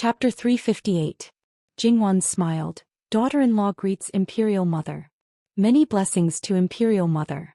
Chapter 358. Jingwan smiled. Daughter-in-law greets Imperial Mother. Many blessings to Imperial Mother.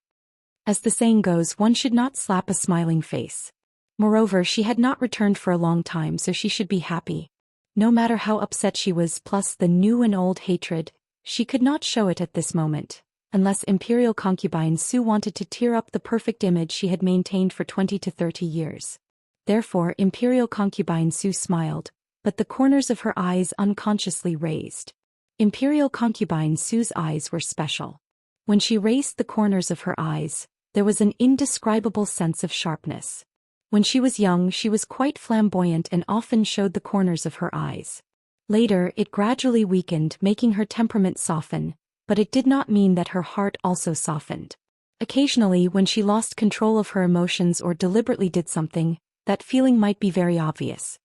As the saying goes, one should not slap a smiling face. Moreover, she had not returned for a long time, so she should be happy. No matter how upset she was, plus the new and old hatred, she could not show it at this moment, unless Imperial concubine Su wanted to tear up the perfect image she had maintained for 20 to 30 years. Therefore, Imperial concubine Su smiled, but the corners of her eyes unconsciously raised. Imperial concubine Su's eyes were special. When she raised the corners of her eyes, there was an indescribable sense of sharpness. When she was young, she was quite flamboyant and often showed the corners of her eyes. Later, it gradually weakened, making her temperament soften, but it did not mean that her heart also softened. Occasionally, when she lost control of her emotions or deliberately did something, that feeling might be very obvious.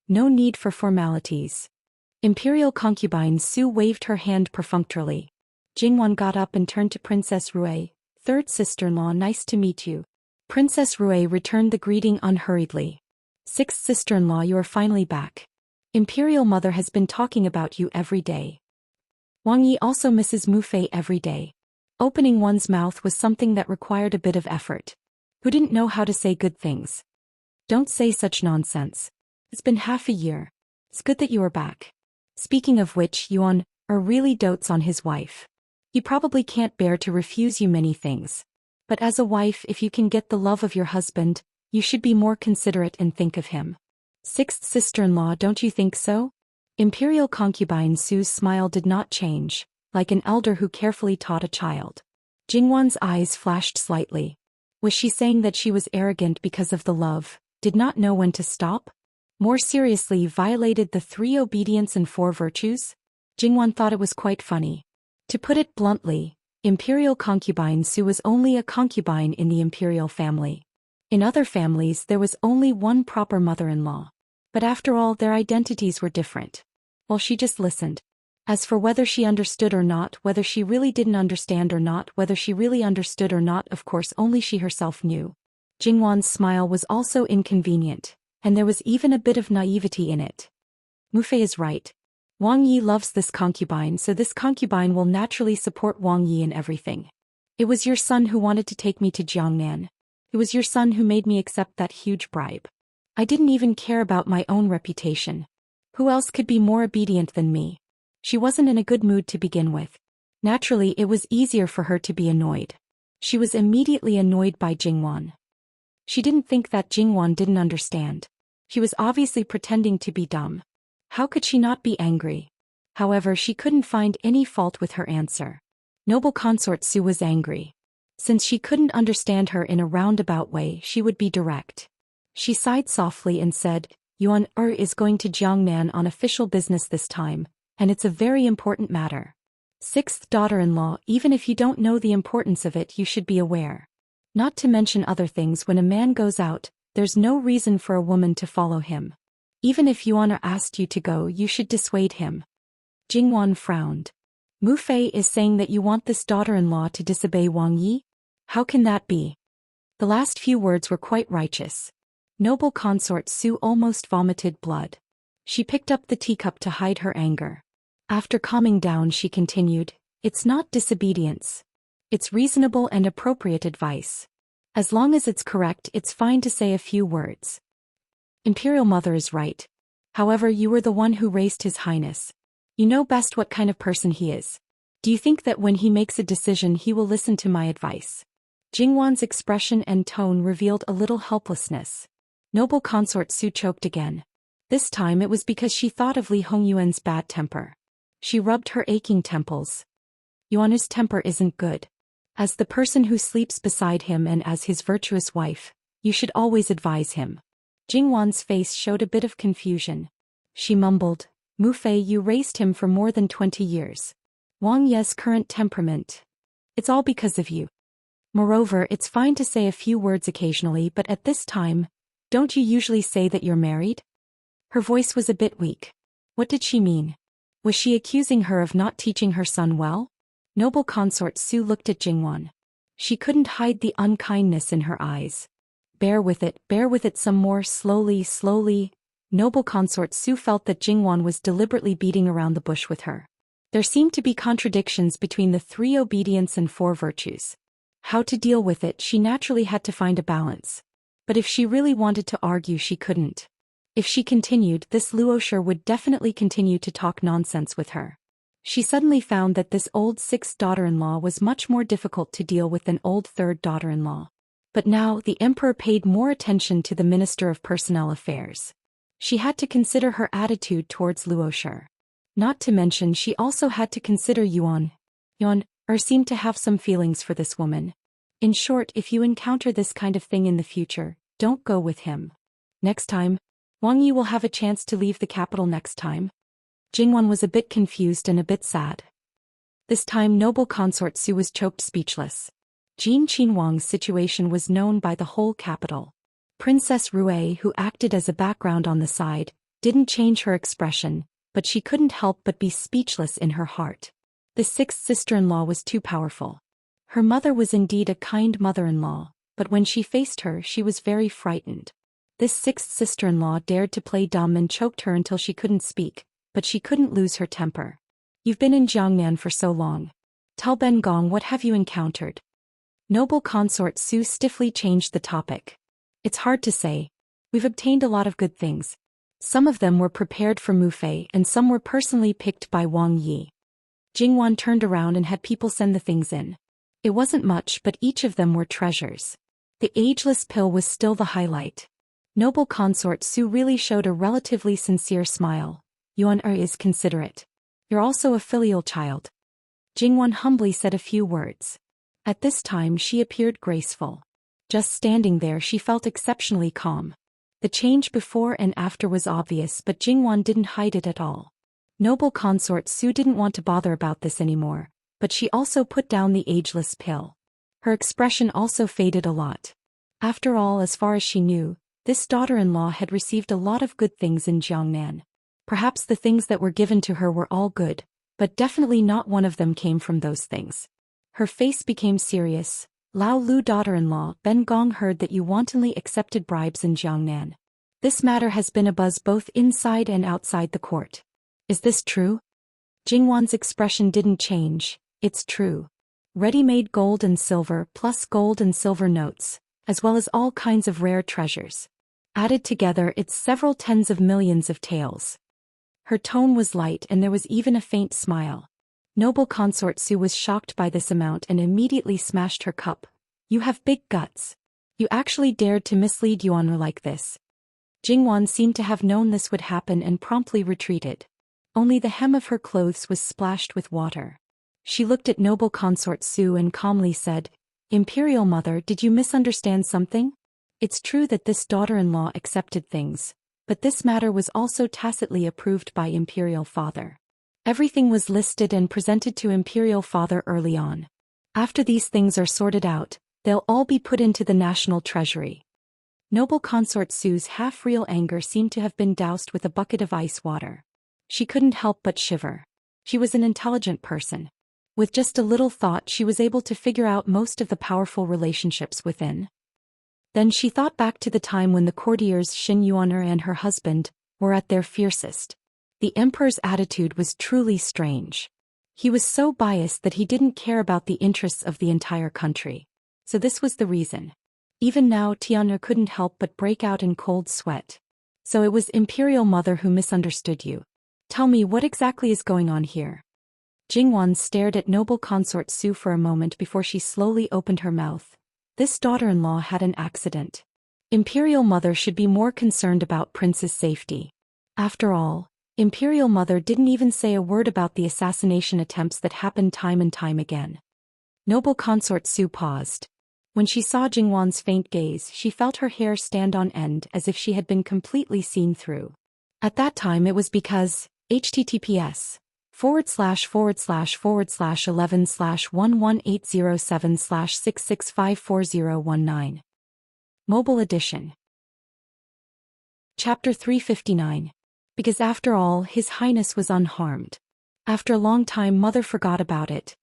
No need for formalities. Imperial concubine Su waved her hand perfunctorily. Jingwan got up and turned to Princess Rui. "Third sister-in-law, nice to meet you." Princess Rui returned the greeting unhurriedly. "Sixth sister-in-law, you are finally back. Imperial Mother has been talking about you every day. Wang Yi also misses Mufei every day." Opening one's mouth was something that required a bit of effort. Who didn't know how to say good things? Don't say such nonsense. It's been half a year. It's good that you are back. Speaking of which, Yuan really dotes on his wife. He probably can't bear to refuse you many things. But as a wife, if you can get the love of your husband, you should be more considerate and think of him. Sixth sister-in-law, don't you think so? Imperial concubine Su's smile did not change, like an elder who carefully taught a child. Jingwan's eyes flashed slightly. Was she saying that she was arrogant because of the love, did not know when to stop? More seriously, violated the 3 obedience and 4 virtues? Jingwan thought it was quite funny. To put it bluntly, Imperial concubine Su was only a concubine in the imperial family. In other families there was only one proper mother-in-law. But after all, their identities were different. Well, she just listened. As for whether she understood or not, whether she really didn't understand or not, whether she really understood or not, of course only she herself knew. Jingwan's smile was also inconvenient, and there was even a bit of naivety in it. Mufei is right. Wang Yi loves this concubine, so this concubine will naturally support Wang Yi in everything. It was your son who wanted to take me to Jiangnan. It was your son who made me accept that huge bribe. I didn't even care about my own reputation. Who else could be more obedient than me? She wasn't in a good mood to begin with. Naturally, it was easier for her to be annoyed. She was immediately annoyed by Jingwan. She didn't think that Jingwan didn't understand. She was obviously pretending to be dumb. How could she not be angry? However, she couldn't find any fault with her answer. Noble consort Su was angry. Since she couldn't understand her in a roundabout way, she would be direct. She sighed softly and said, "Yuan is going to Jiangnan on official business this time, and it's a very important matter. Sixth daughter-in-law, even if you don't know the importance of it, you should be aware. Not to mention other things, when a man goes out, there's no reason for a woman to follow him. Even if Yuan asked you to go, you should dissuade him." Jingwan frowned. "Mufei is saying that you want this daughter-in-law to disobey Wang Yi? How can that be?" The last few words were quite righteous. Noble consort Su almost vomited blood. She picked up the teacup to hide her anger. After calming down, she continued, "It's not disobedience. It's reasonable and appropriate advice. As long as it's correct, it's fine to say a few words. Imperial Mother is right. However, you were the one who raised His Highness. You know best what kind of person he is. Do you think that when he makes a decision he will listen to my advice?" Jingwan's expression and tone revealed a little helplessness. Noble consort Su choked again. This time it was because she thought of Li Hongyuan's bad temper. She rubbed her aching temples. "Yuan's temper isn't good. As the person who sleeps beside him and as his virtuous wife, you should always advise him." Jingwan's face showed a bit of confusion. She mumbled, "Mufei, you raised him for more than 20 years. Wang Ye's current temperament. It's all because of you. Moreover, it's fine to say a few words occasionally, but at this time, don't you usually say that you're married?" Her voice was a bit weak. What did she mean? Was she accusing her of not teaching her son well? Noble consort Su looked at Jingwan. She couldn't hide the unkindness in her eyes. Bear with it some more." Slowly, Noble consort Su felt that Jingwan was deliberately beating around the bush with her. There seemed to be contradictions between the 3 obedience and 4 virtues. How to deal with it, she naturally had to find a balance. But if she really wanted to argue, she couldn't. If she continued, this Luosher would definitely continue to talk nonsense with her. She suddenly found that this old 6th daughter-in-law was much more difficult to deal with than old 3rd daughter-in-law. But now, the emperor paid more attention to the Minister of Personnel Affairs. She had to consider her attitude towards Luosher. Not to mention she also had to consider Yuan seemed to have some feelings for this woman. In short, if you encounter this kind of thing in the future, don't go with him. Next time, Wang Yi will have a chance to leave the capital next time. Jingwan was a bit confused and a bit sad. This time noble consort Su was choked speechless. Jin Qinhuang's situation was known by the whole capital. Princess Rue, who acted as a background on the side, didn't change her expression, but she couldn't help but be speechless in her heart. The 6th sister-in-law was too powerful. Her mother was indeed a kind mother-in-law, but when she faced her she was very frightened. This 6th sister-in-law dared to play dumb and choked her until she couldn't speak, but she couldn't lose her temper. You've been in Jiangnan for so long. Tell Ben Gong, what have you encountered? Noble consort Su stiffly changed the topic. It's hard to say. We've obtained a lot of good things. Some of them were prepared for Mu Fei and some were personally picked by Wang Yi. Jingwan turned around and had people send the things in. It wasn't much, but each of them were treasures. The ageless pill was still the highlight. Noble consort Su really showed a relatively sincere smile. Yuan is considerate. You're also a filial child. Jingwan humbly said a few words. At this time she appeared graceful. Just standing there she felt exceptionally calm. The change before and after was obvious, but Jingwan didn't hide it at all. Noble consort Su didn't want to bother about this anymore, but she also put down the ageless pill. Her expression also faded a lot. After all, as far as she knew, this daughter-in-law had received a lot of good things in Jiangnan. Perhaps the things that were given to her were all good, but definitely not one of them came from those things. Her face became serious. Lao Lu daughter-in-law, Ben Gong heard that you wantonly accepted bribes in Jiangnan. This matter has been abuzz both inside and outside the court. Is this true? Jingwan's expression didn't change. It's true. Ready-made gold and silver plus gold and silver notes, as well as all kinds of rare treasures. Added together, it's several tens of millions of taels. Her tone was light and there was even a faint smile. Noble consort Su was shocked by this amount and immediately smashed her cup. You have big guts. You actually dared to mislead Yuan like this. Jingwan seemed to have known this would happen and promptly retreated. Only the hem of her clothes was splashed with water. She looked at noble consort Su and calmly said, Imperial Mother, did you misunderstand something? It's true that this daughter-in-law accepted things, but this matter was also tacitly approved by Imperial Father. Everything was listed and presented to Imperial Father early on. After these things are sorted out, they'll all be put into the national treasury. Noble consort Su's half-real anger seemed to have been doused with a bucket of ice water. She couldn't help but shiver. She was an intelligent person. With just a little thought she was able to figure out most of the powerful relationships within. Then she thought back to the time when the courtiers Xin Yuaner and her husband were at their fiercest. The emperor's attitude was truly strange. He was so biased that he didn't care about the interests of the entire country. So this was the reason. Even now Tian'er couldn't help but break out in cold sweat. So it was Imperial Mother who misunderstood you. Tell me, what exactly is going on here? Jingwan stared at noble consort Su for a moment before she slowly opened her mouth. This daughter-in-law had an accident. Imperial Mother should be more concerned about Prince's safety. After all, Imperial Mother didn't even say a word about the assassination attempts that happened time and time again. Noble consort Su paused. When she saw Jingwan's faint gaze, she felt her hair stand on end as if she had been completely seen through. At that time it was because https://11/11807/6654019. Mobile Edition. Chapter 359. Because after all, His Highness was unharmed. After a long time Mother forgot about it.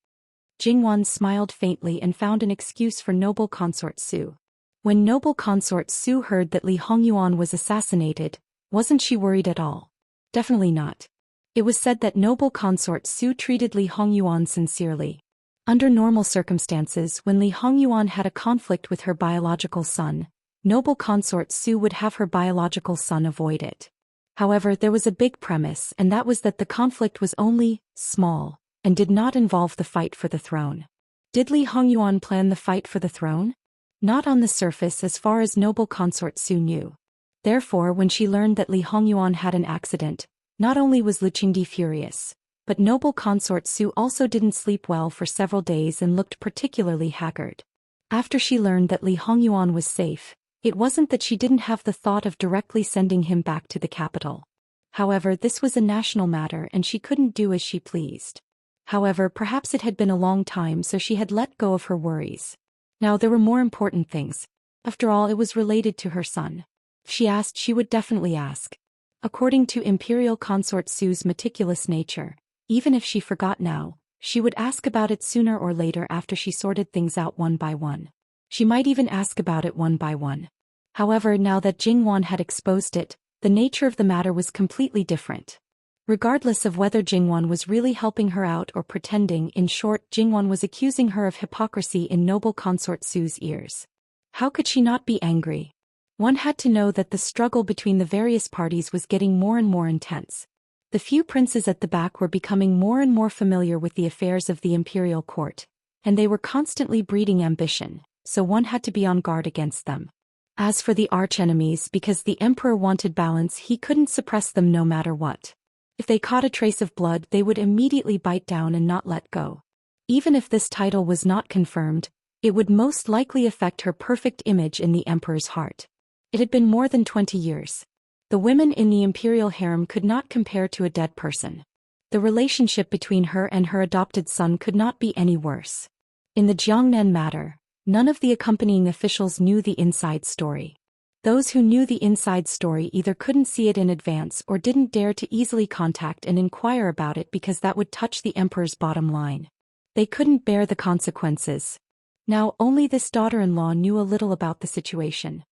Jingwan smiled faintly and found an excuse for noble consort Su. When noble consort Su heard that Li Hongyuan was assassinated, Wasn't she worried at all? Definitely not. It was said that noble consort Su treated Li Hongyuan sincerely. Under normal circumstances, when Li Hongyuan had a conflict with her biological son, noble consort Su would have her biological son avoid it. However, there was a big premise, and that was that the conflict was only small and did not involve the fight for the throne. Did Li Hongyuan plan the fight for the throne? Not on the surface as far as noble consort Su knew. Therefore, when she learned that Li Hongyuan had an accident, not only was Lu Qingdi furious, but noble consort Su also didn't sleep well for several days and looked particularly haggard. After she learned that Li Hongyuan was safe, it wasn't that she didn't have the thought of directly sending him back to the capital. However, this was a national matter and she couldn't do as she pleased. However, perhaps it had been a long time, so she had let go of her worries. Now there were more important things. After all, it was related to her son. If she asked, she would definitely ask. According to Imperial Consort Su's meticulous nature, even if she forgot now, she would ask about it sooner or later after she sorted things out one by one. She might even ask about it one by one. However, now that Jingwan had exposed it, the nature of the matter was completely different. Regardless of whether Jingwan was really helping her out or pretending, in short, Jingwan was accusing her of hypocrisy in noble consort Su's ears. How could she not be angry? One had to know that the struggle between the various parties was getting more and more intense. The few princes at the back were becoming more and more familiar with the affairs of the imperial court, and they were constantly breeding ambition, so one had to be on guard against them. As for the archenemies, because the emperor wanted balance, he couldn't suppress them no matter what. If they caught a trace of blood, they would immediately bite down and not let go. Even if this title was not confirmed, it would most likely affect her perfect image in the emperor's heart. It had been more than 20 years. The women in the imperial harem could not compare to a dead person. The relationship between her and her adopted son could not be any worse. In the Jiangnan matter, none of the accompanying officials knew the inside story. Those who knew the inside story either couldn't see it in advance or didn't dare to easily contact and inquire about it because that would touch the emperor's bottom line. They couldn't bear the consequences. Now only this daughter-in-law knew a little about the situation.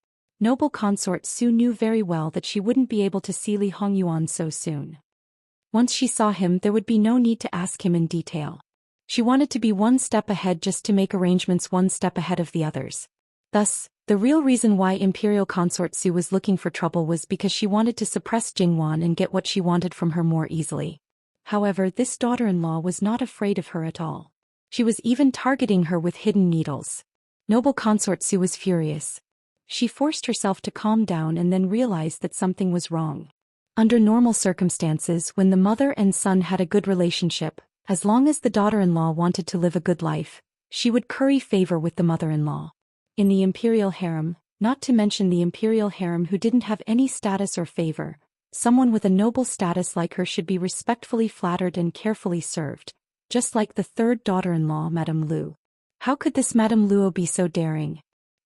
Noble consort Su knew very well that she wouldn't be able to see Li Hongyuan so soon. Once she saw him, there would be no need to ask him in detail. She wanted to be one step ahead just to make arrangements one step ahead of the others. Thus, the real reason why Imperial Consort Su was looking for trouble was because she wanted to suppress Jingwan and get what she wanted from her more easily. However, this daughter-in-law was not afraid of her at all. She was even targeting her with hidden needles. Noble Consort Su was furious. She forced herself to calm down and then realized that something was wrong. Under normal circumstances, when the mother and son had a good relationship, as long as the daughter-in-law wanted to live a good life, she would curry favor with the mother-in-law. In the imperial harem, not to mention the imperial harem who didn't have any status or favor, someone with a noble status like her should be respectfully flattered and carefully served, just like the third daughter-in-law, Madame Lu. How could this Madame Luo be so daring?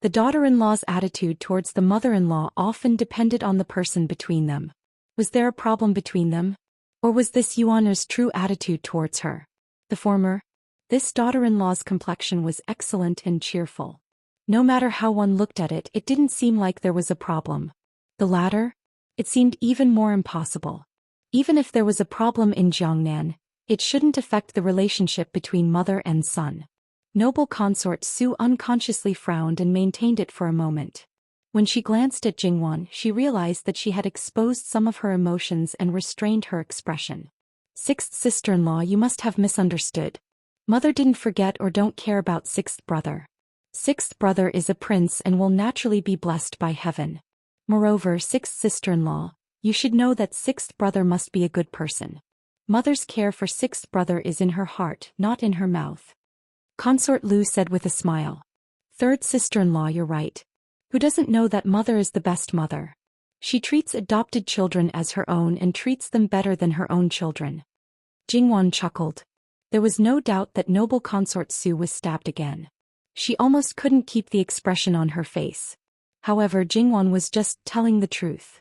The daughter-in-law's attitude towards the mother-in-law often depended on the person between them. Was there a problem between them? Or was this Yuan's true attitude towards her? The former. This daughter-in-law's complexion was excellent and cheerful. No matter how one looked at it, it didn't seem like there was a problem. The latter? It seemed even more impossible. Even if there was a problem in Jiangnan, it shouldn't affect the relationship between mother and son. Noble consort Su unconsciously frowned and maintained it for a moment. When she glanced at Jingwan, she realized that she had exposed some of her emotions and restrained her expression. Sixth sister-in-law, you must have misunderstood. Mother didn't forget or don't care about sixth brother. Sixth brother is a prince and will naturally be blessed by heaven. Moreover, sixth sister-in-law, you should know that sixth brother must be a good person. Mother's care for sixth brother is in her heart, not in her mouth. Consort Lu said with a smile. Third sister-in-law, you're right. Who doesn't know that mother is the best mother? She treats adopted children as her own and treats them better than her own children. Jingwan chuckled. There was no doubt that noble consort Su was stabbed again. She almost couldn't keep the expression on her face. However, Jingwan was just telling the truth.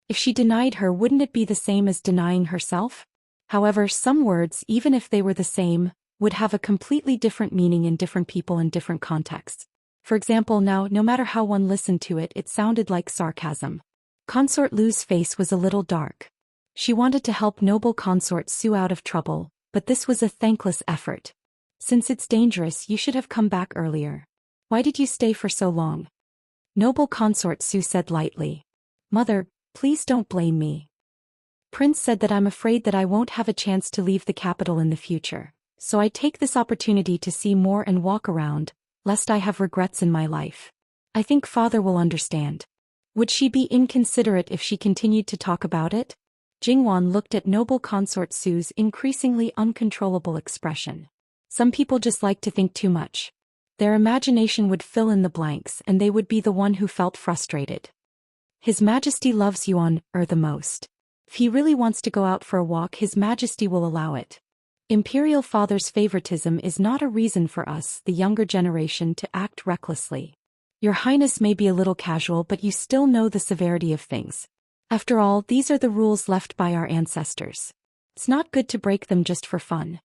If she denied her, wouldn't it be the same as denying herself? However, some words, even if they were the same, would have a completely different meaning in different people in different contexts. For example, now, no matter how one listened to it, it sounded like sarcasm. Consort Lu's face was a little dark. She wanted to help noble consort Su out of trouble, but this was a thankless effort. Since it's dangerous, you should have come back earlier. Why did you stay for so long? Noble consort Su said lightly. Mother, please don't blame me. Prince said that I'm afraid that I won't have a chance to leave the capital in the future, so I take this opportunity to see more and walk around, lest I have regrets in my life. I think father will understand. Would she be inconsiderate if she continued to talk about it? Jingwan looked at noble consort Su's increasingly uncontrollable expression. Some people just like to think too much. Their imagination would fill in the blanks and they would be the one who felt frustrated. His Majesty loves Yuan the most. If he really wants to go out for a walk, His Majesty will allow it. Imperial father's favoritism is not a reason for us, the younger generation, to act recklessly. Your Highness may be a little casual, but you still know the severity of things. After all, these are the rules left by our ancestors. It's not good to break them just for fun.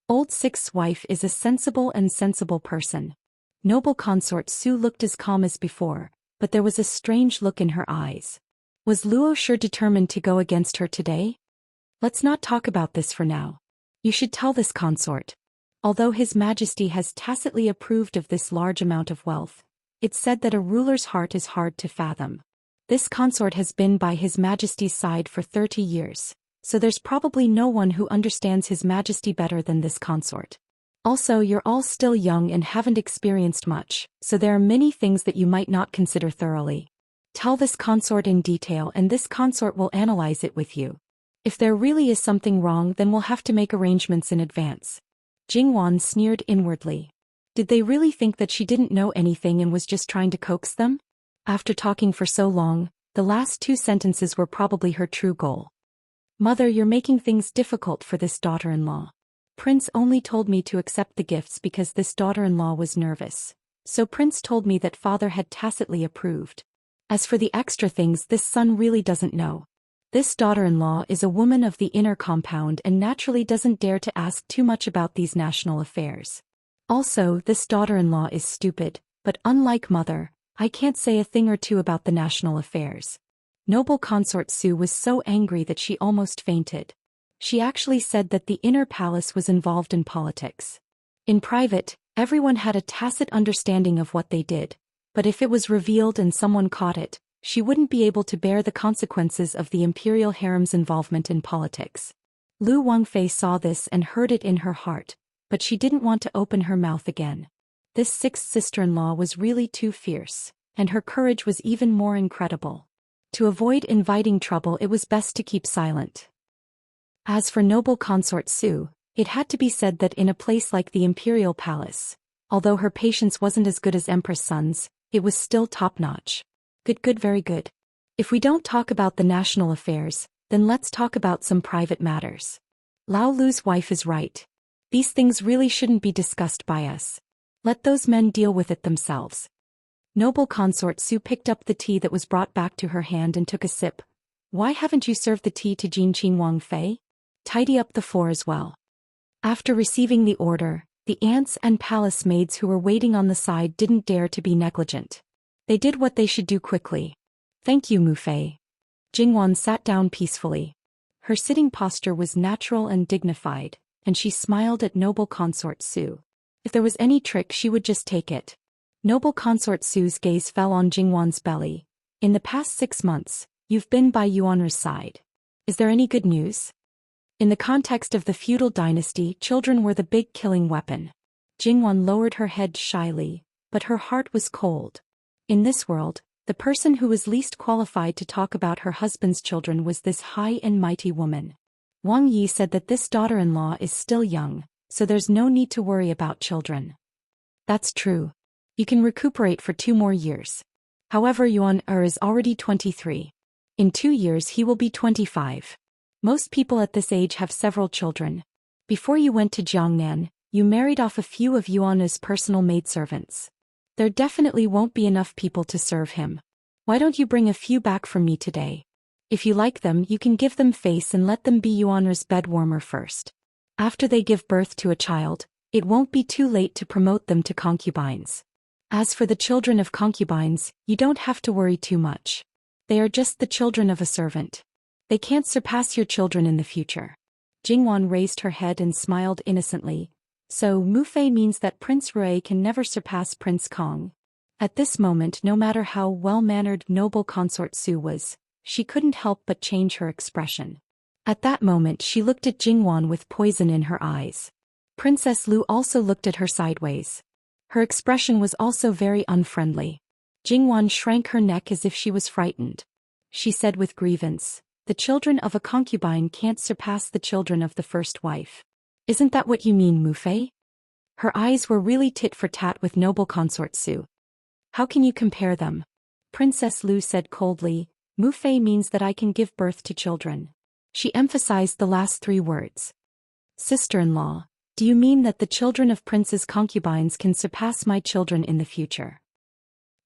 Old Six's wife is a sensible person. Noble consort Su looked as calm as before, but there was a strange look in her eyes. Was Luo sure determined to go against her today? Let's not talk about this for now. You should tell this consort. Although His Majesty has tacitly approved of this large amount of wealth, it's said that a ruler's heart is hard to fathom. This consort has been by His Majesty's side for 30 years, so there's probably no one who understands His Majesty better than this consort. Also, you're all still young and haven't experienced much, so there are many things that you might not consider thoroughly. Tell this consort in detail and this consort will analyze it with you. If there really is something wrong, then we'll have to make arrangements in advance. Jingwan sneered inwardly. Did they really think that she didn't know anything and was just trying to coax them? After talking for so long, the last 2 sentences were probably her true goal. Mother, you're making things difficult for this daughter-in-law. Prince only told me to accept the gifts because this daughter-in-law was nervous. So Prince told me that father had tacitly approved. As for the extra things, this son really doesn't know. This daughter-in-law is a woman of the inner compound and naturally doesn't dare to ask too much about these national affairs. Also, this daughter-in-law is stupid, but unlike mother, I can't say a thing or two about the national affairs. Noble consort Su was so angry that she almost fainted. She actually said that the inner palace was involved in politics. In private, everyone had a tacit understanding of what they did, but if it was revealed and someone caught it, she wouldn't be able to bear the consequences of the imperial harem's involvement in politics. Lu Wangfei saw this and heard it in her heart, but she didn't want to open her mouth again. This 6th sister-in-law was really too fierce, and her courage was even more incredible. To avoid inviting trouble, it was best to keep silent. As for noble consort Su, it had to be said that in a place like the imperial palace, although her patience wasn't as good as Empress Sun's, it was still top-notch. Good, very good. If we don't talk about the national affairs, then let's talk about some private matters. Lao Lu's wife is right. These things really shouldn't be discussed by us. Let those men deal with it themselves. Noble consort Su picked up the tea that was brought back to her hand and took a sip. Why haven't you served the tea to Jinqing Wang Fei? Tidy up the floor as well. After receiving the order, the aunts and palace maids who were waiting on the side didn't dare to be negligent. They did what they should do quickly. Thank you, Mu Fei. Jingwan sat down peacefully. Her sitting posture was natural and dignified, and she smiled at noble consort Su. If there was any trick, she would just take it. Noble consort Su's gaze fell on Jingwan's belly. In the past 6 months, you've been by Yuan's side. Is there any good news? In the context of the feudal dynasty, children were the big killing weapon. Jingwan lowered her head shyly, but her heart was cold. In this world, the person who was least qualified to talk about her husband's children was this high and mighty woman. Wang Yi said that this daughter-in-law is still young, so there's no need to worry about children. That's true. You can recuperate for 2 more years. However, Yuan is already 23. In 2 years he will be 25. Most people at this age have several children. Before you went to Jiangnan, you married off a few of Yuan's personal maidservants. There definitely won't be enough people to serve him. Why don't you bring a few back from me today? If you like them, you can give them face and let them be Yuan's bed warmer first. After they give birth to a child, it won't be too late to promote them to concubines. As for the children of concubines, you don't have to worry too much. They are just the children of a servant. They can't surpass your children in the future. Jingwan raised her head and smiled innocently. So, Mufei means that Prince Rui can never surpass Prince Kong. At this moment, no matter how well-mannered noble consort Su was, she couldn't help but change her expression. At that moment she looked at Jingwan with poison in her eyes. Princess Lu also looked at her sideways. Her expression was also very unfriendly. Jingwan shrank her neck as if she was frightened. She said with grievance, "The children of a concubine can't surpass the children of the first wife. Isn't that what you mean, Mufei?" Her eyes were really tit for tat with noble consort Su. "How can you compare them?" Princess Lu said coldly, "Mufei means that I can give birth to children." She emphasized the last three words. "Sister-in-law, do you mean that the children of princes' concubines can surpass my children in the future?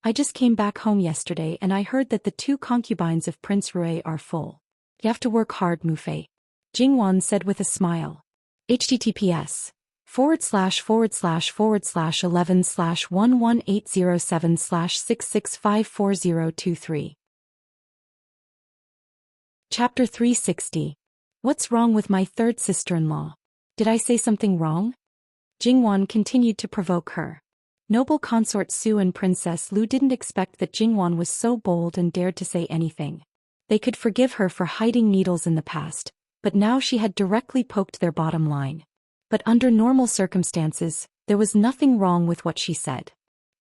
I just came back home yesterday and I heard that the two concubines of Prince Rui are full. You have to work hard, Mufei," Jingwan said with a smile. https://11/11807/6654023 Chapter 360. What's wrong with my third sister-in-law? Did I say something wrong? Jingwan continued to provoke her. Noble consort Su and Princess Lu didn't expect that Jingwan was so bold and dared to say anything. They could forgive her for hiding needles in the past, but now she had directly poked their bottom line. But under normal circumstances, there was nothing wrong with what she said.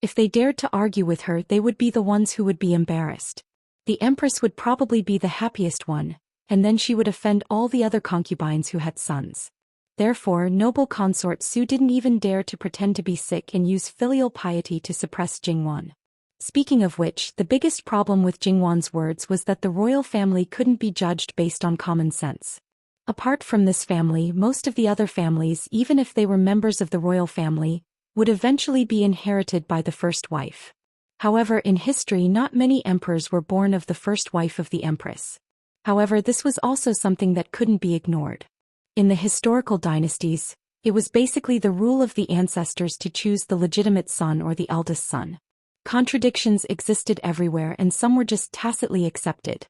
If they dared to argue with her, they would be the ones who would be embarrassed. The Empress would probably be the happiest one, and then she would offend all the other concubines who had sons. Therefore, noble consort Su didn't even dare to pretend to be sick and use filial piety to suppress Jingwan. Speaking of which, the biggest problem with Jingwan's words was that the royal family couldn't be judged based on common sense. Apart from this family, most of the other families, even if they were members of the royal family, would eventually be inherited by the first wife. However, in history not many emperors were born of the first wife of the empress. However, this was also something that couldn't be ignored. In the historical dynasties, it was basically the rule of the ancestors to choose the legitimate son or the eldest son. Contradictions existed everywhere and some were just tacitly accepted.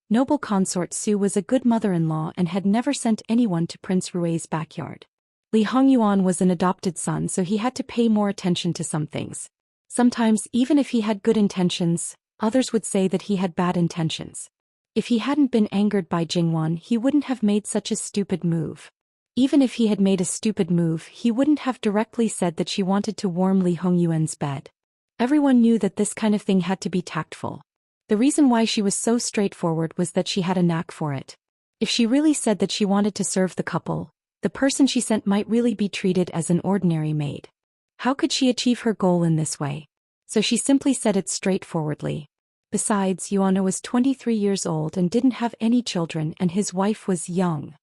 Noble consort Su was a good mother-in-law and had never sent anyone to Prince Rui's backyard. Li Hongyuan was an adopted son, so he had to pay more attention to some things. Sometimes, even if he had good intentions, others would say that he had bad intentions. If he hadn't been angered by Jingwan, he wouldn't have made such a stupid move. Even if he had made a stupid move, he wouldn't have directly said that she wanted to warm Li Hongyuan's bed. Everyone knew that this kind of thing had to be tactful. The reason why she was so straightforward was that she had a knack for it. If she really said that she wanted to serve the couple, the person she sent might really be treated as an ordinary maid. How could she achieve her goal in this way? So she simply said it straightforwardly. Besides, Yuana was 23 years old and didn't have any children, and his wife was young.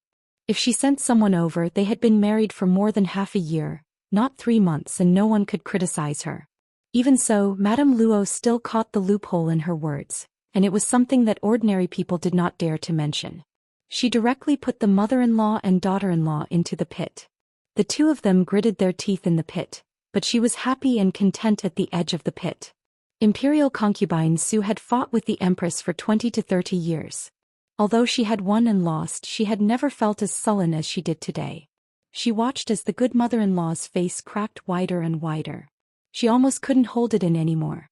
If she sent someone over, they had been married for more than half a year, not 3 months, and no one could criticize her. Even so, Madame Luo still caught the loophole in her words, and it was something that ordinary people did not dare to mention. She directly put the mother-in-law and daughter-in-law into the pit. The two of them gritted their teeth in the pit, but she was happy and content at the edge of the pit. Imperial concubine Su had fought with the Empress for 20 to 30 years. Although she had won and lost, she had never felt as sullen as she did today. She watched as the good mother-in-law's face cracked wider and wider. She almost couldn't hold it in anymore.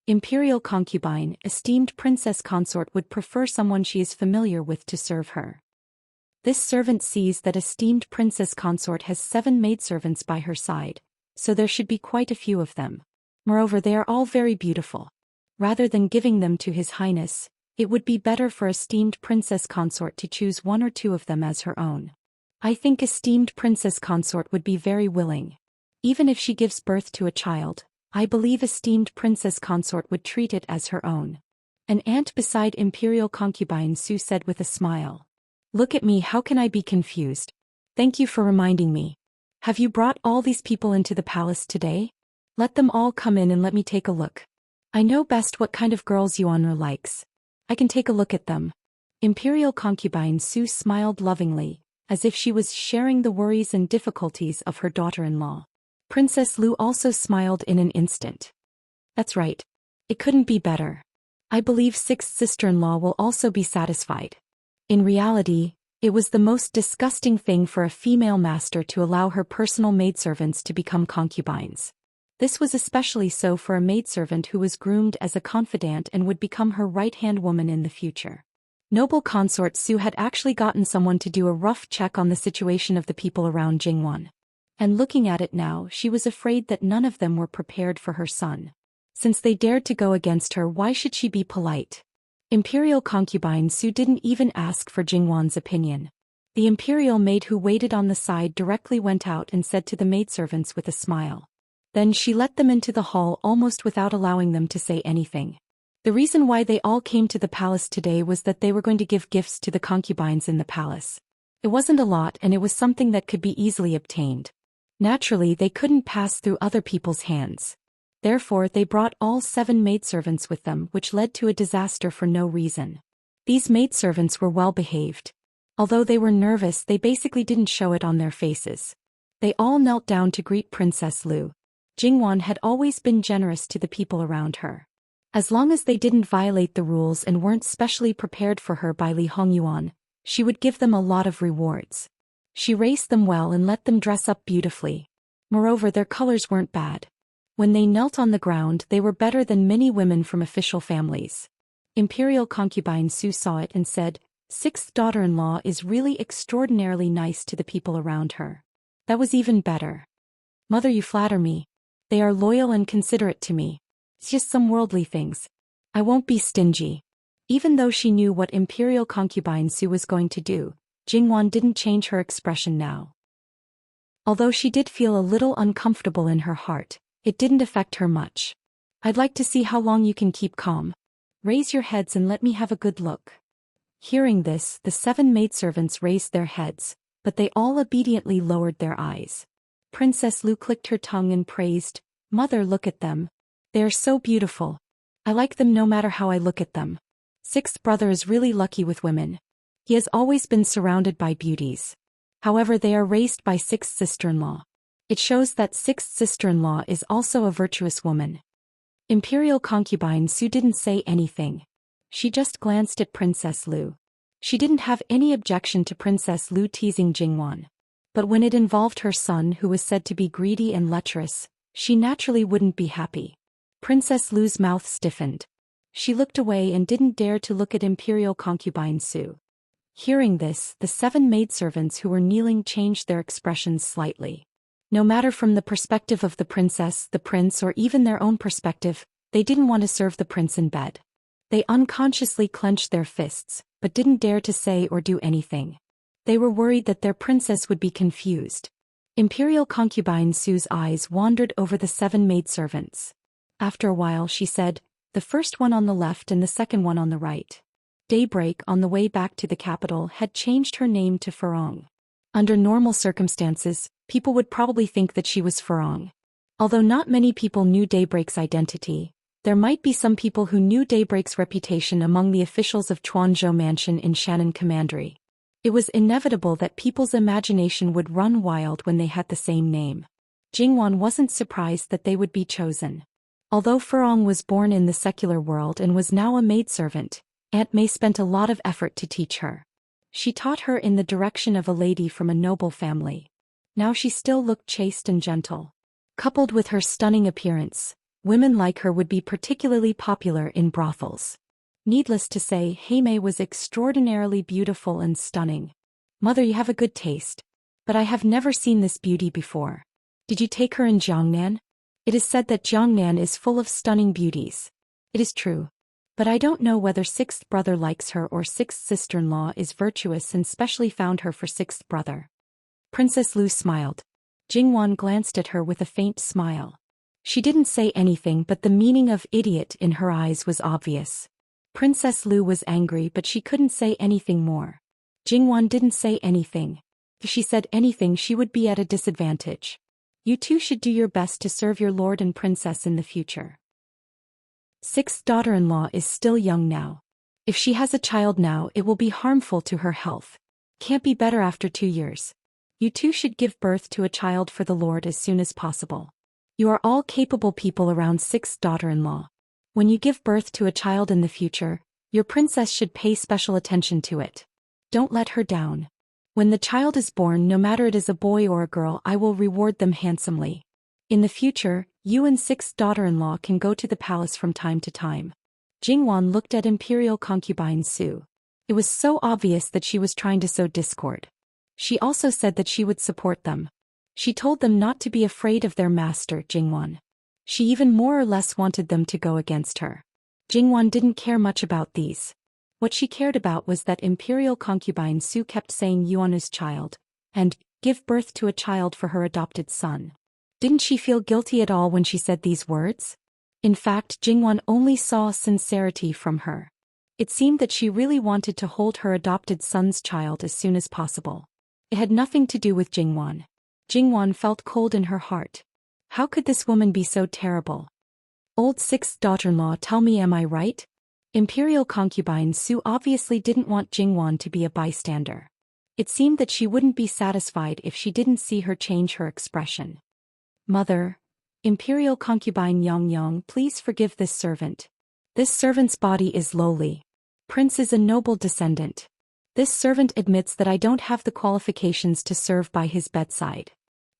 Imperial concubine, esteemed princess consort would prefer someone she is familiar with to serve her. This servant sees that esteemed princess consort has 7 maidservants by her side, so there should be quite a few of them. Moreover, they are all very beautiful. Rather than giving them to His Highness, it would be better for esteemed princess consort to choose 1 or 2 of them as her own. I think esteemed princess consort would be very willing. Even if she gives birth to a child, I believe esteemed princess consort would treat it as her own. An aunt beside imperial concubine Su said with a smile. Look at me, how can I be confused? Thank you for reminding me. Have you brought all these people into the palace today? Let them all come in and let me take a look. I know best what kind of girls Yuanra likes. I can take a look at them. Imperial concubine Su smiled lovingly, as if she was sharing the worries and difficulties of her daughter-in-law. Princess Lu also smiled in an instant. That's right. It couldn't be better. I believe sixth sister-in-law will also be satisfied. In reality, it was the most disgusting thing for a female master to allow her personal maidservants to become concubines. This was especially so for a maidservant who was groomed as a confidant and would become her right-hand woman in the future. Noble consort Su had actually gotten someone to do a rough check on the situation of the people around Jingwan. And looking at it now, she was afraid that none of them were prepared for her son. Since they dared to go against her, why should she be polite? Imperial concubine Su didn't even ask for Jingwan's opinion. The imperial maid who waited on the side directly went out and said to the maidservants with a smile. Then she let them into the hall almost without allowing them to say anything. The reason why they all came to the palace today was that they were going to give gifts to the concubines in the palace. It wasn't a lot, and it was something that could be easily obtained. Naturally, they couldn't pass through other people's hands. Therefore, they brought all 7 maidservants with them, which led to a disaster for no reason. These maidservants were well behaved. Although they were nervous, they basically didn't show it on their faces. They all knelt down to greet Princess Lu. Jingwan had always been generous to the people around her. As long as they didn't violate the rules and weren't specially prepared for her by Li Hongyuan, she would give them a lot of rewards. She raised them well and let them dress up beautifully. Moreover, their colors weren't bad. When they knelt on the ground, they were better than many women from official families. Imperial concubine Su saw it and said, "Sixth daughter-in-law is really extraordinarily nice to the people around her." That was even better. "Mother, you flatter me. They are loyal and considerate to me. It's just some worldly things. I won't be stingy." Even though she knew what Imperial concubine Su was going to do, Jingwan didn't change her expression now. Although she did feel a little uncomfortable in her heart, it didn't affect her much. "I'd like to see how long you can keep calm. Raise your heads and let me have a good look." Hearing this, the 7 maidservants raised their heads, but they all obediently lowered their eyes. Princess Lu clicked her tongue and praised, "Mother, look at them. They are so beautiful. I like them no matter how I look at them. Sixth brother is really lucky with women. He has always been surrounded by beauties. However, they are raised by sixth sister-in-law. It shows that sixth sister-in-law is also a virtuous woman." Imperial concubine Su didn't say anything. She just glanced at Princess Lu. She didn't have any objection to Princess Lu teasing Jingwan. But when it involved her son, who was said to be greedy and lecherous, she naturally wouldn't be happy. Princess Lu's mouth stiffened. She looked away and didn't dare to look at Imperial concubine Su. Hearing this, the 7 maidservants who were kneeling changed their expressions slightly. No matter from the perspective of the princess, the prince, or even their own perspective, they didn't want to serve the prince in bed. They unconsciously clenched their fists, but didn't dare to say or do anything. They were worried that their princess would be confused. Imperial concubine Su's eyes wandered over the 7 maidservants. After a while she said, "The first one on the left and the second one on the right." Daybreak, on the way back to the capital, had changed her name to Farong. Under normal circumstances, people would probably think that she was Farong. Although not many people knew Daybreak's identity, there might be some people who knew Daybreak's reputation among the officials of Chuanzhou Mansion in Shannon Commandery. It was inevitable that people's imagination would run wild when they had the same name. Jingwan wasn't surprised that they would be chosen. Although Farong was born in the secular world and was now a maidservant, Aunt May spent a lot of effort to teach her. She taught her in the direction of a lady from a noble family. Now she still looked chaste and gentle. Coupled with her stunning appearance, women like her would be particularly popular in brothels. Needless to say, Heimei was extraordinarily beautiful and stunning. "Mother, you have a good taste. But I have never seen this beauty before. Did you take her in Jiangnan? It is said that Jiangnan is full of stunning beauties." "It is true. But I don't know whether sixth brother likes her or sixth sister-in-law is virtuous and specially found her for sixth brother." Princess Lu smiled. Jingwan glanced at her with a faint smile. She didn't say anything, but the meaning of idiot in her eyes was obvious. Princess Lu was angry, but she couldn't say anything more. Jingwan didn't say anything. If she said anything, she would be at a disadvantage. "You two should do your best to serve your lord and princess in the future. Sixth daughter-in-law is still young now. If she has a child now, it will be harmful to her health. Can't be better after 2 years. You two should give birth to a child for the lord as soon as possible. You are all capable people around sixth daughter-in-law. When you give birth to a child in the future, your princess should pay special attention to it. Don't let her down. When the child is born, no matter it is a boy or a girl, I will reward them handsomely. In the future, you and sixth daughter-in-law can go to the palace from time to time. Jingwan looked at imperial concubine Su. It was so obvious that she was trying to sow discord. She also said that she would support them. She told them not to be afraid of their master, Jingwan. She even more or less wanted them to go against her. Jingwan didn't care much about these. What she cared about was that imperial concubine Su kept saying Yuan's child, and give birth to a child for her adopted son. Didn't she feel guilty at all when she said these words? In fact, Jingwan only saw sincerity from her. It seemed that she really wanted to hold her adopted son's child as soon as possible. It had nothing to do with Jingwan. Jingwan felt cold in her heart. How could this woman be so terrible? Old sixth daughter-in-law, tell me, am I right? Imperial concubine Su obviously didn't want Jingwan to be a bystander. It seemed that she wouldn't be satisfied if she didn't see her change her expression. Mother, imperial concubine Yang, please forgive this servant. This servant's body is lowly. Prince is a noble descendant. This servant admits that I don't have the qualifications to serve by his bedside.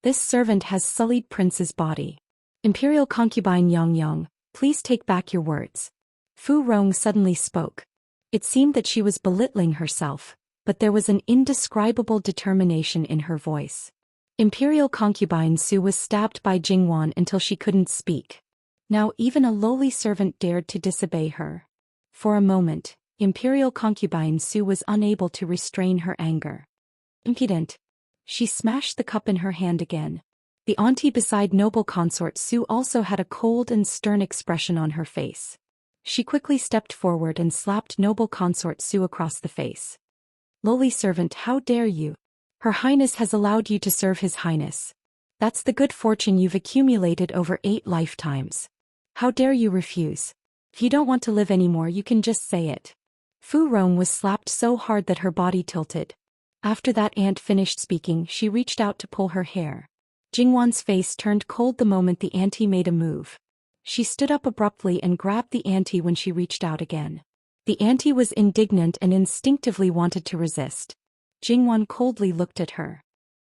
This servant has sullied Prince's body. Imperial concubine Yang, please take back your words. Fu Rong suddenly spoke. It seemed that she was belittling herself, but there was an indescribable determination in her voice. Imperial concubine Su was stabbed by Jingwan until she couldn't speak. Now even a lowly servant dared to disobey her. For a moment, imperial concubine Su was unable to restrain her anger. Impudent. She smashed the cup in her hand again. The auntie beside noble consort Su also had a cold and stern expression on her face. She quickly stepped forward and slapped noble consort Su across the face. Lowly servant, how dare you? Her Highness has allowed you to serve His Highness. That's the good fortune you've accumulated over 8 lifetimes. How dare you refuse? If you don't want to live anymore, you can just say it. Fu Rong was slapped so hard that her body tilted. After that aunt finished speaking, she reached out to pull her hair. Jingwan's face turned cold the moment the auntie made a move. She stood up abruptly and grabbed the auntie when she reached out again. The auntie was indignant and instinctively wanted to resist. Jingwan coldly looked at her.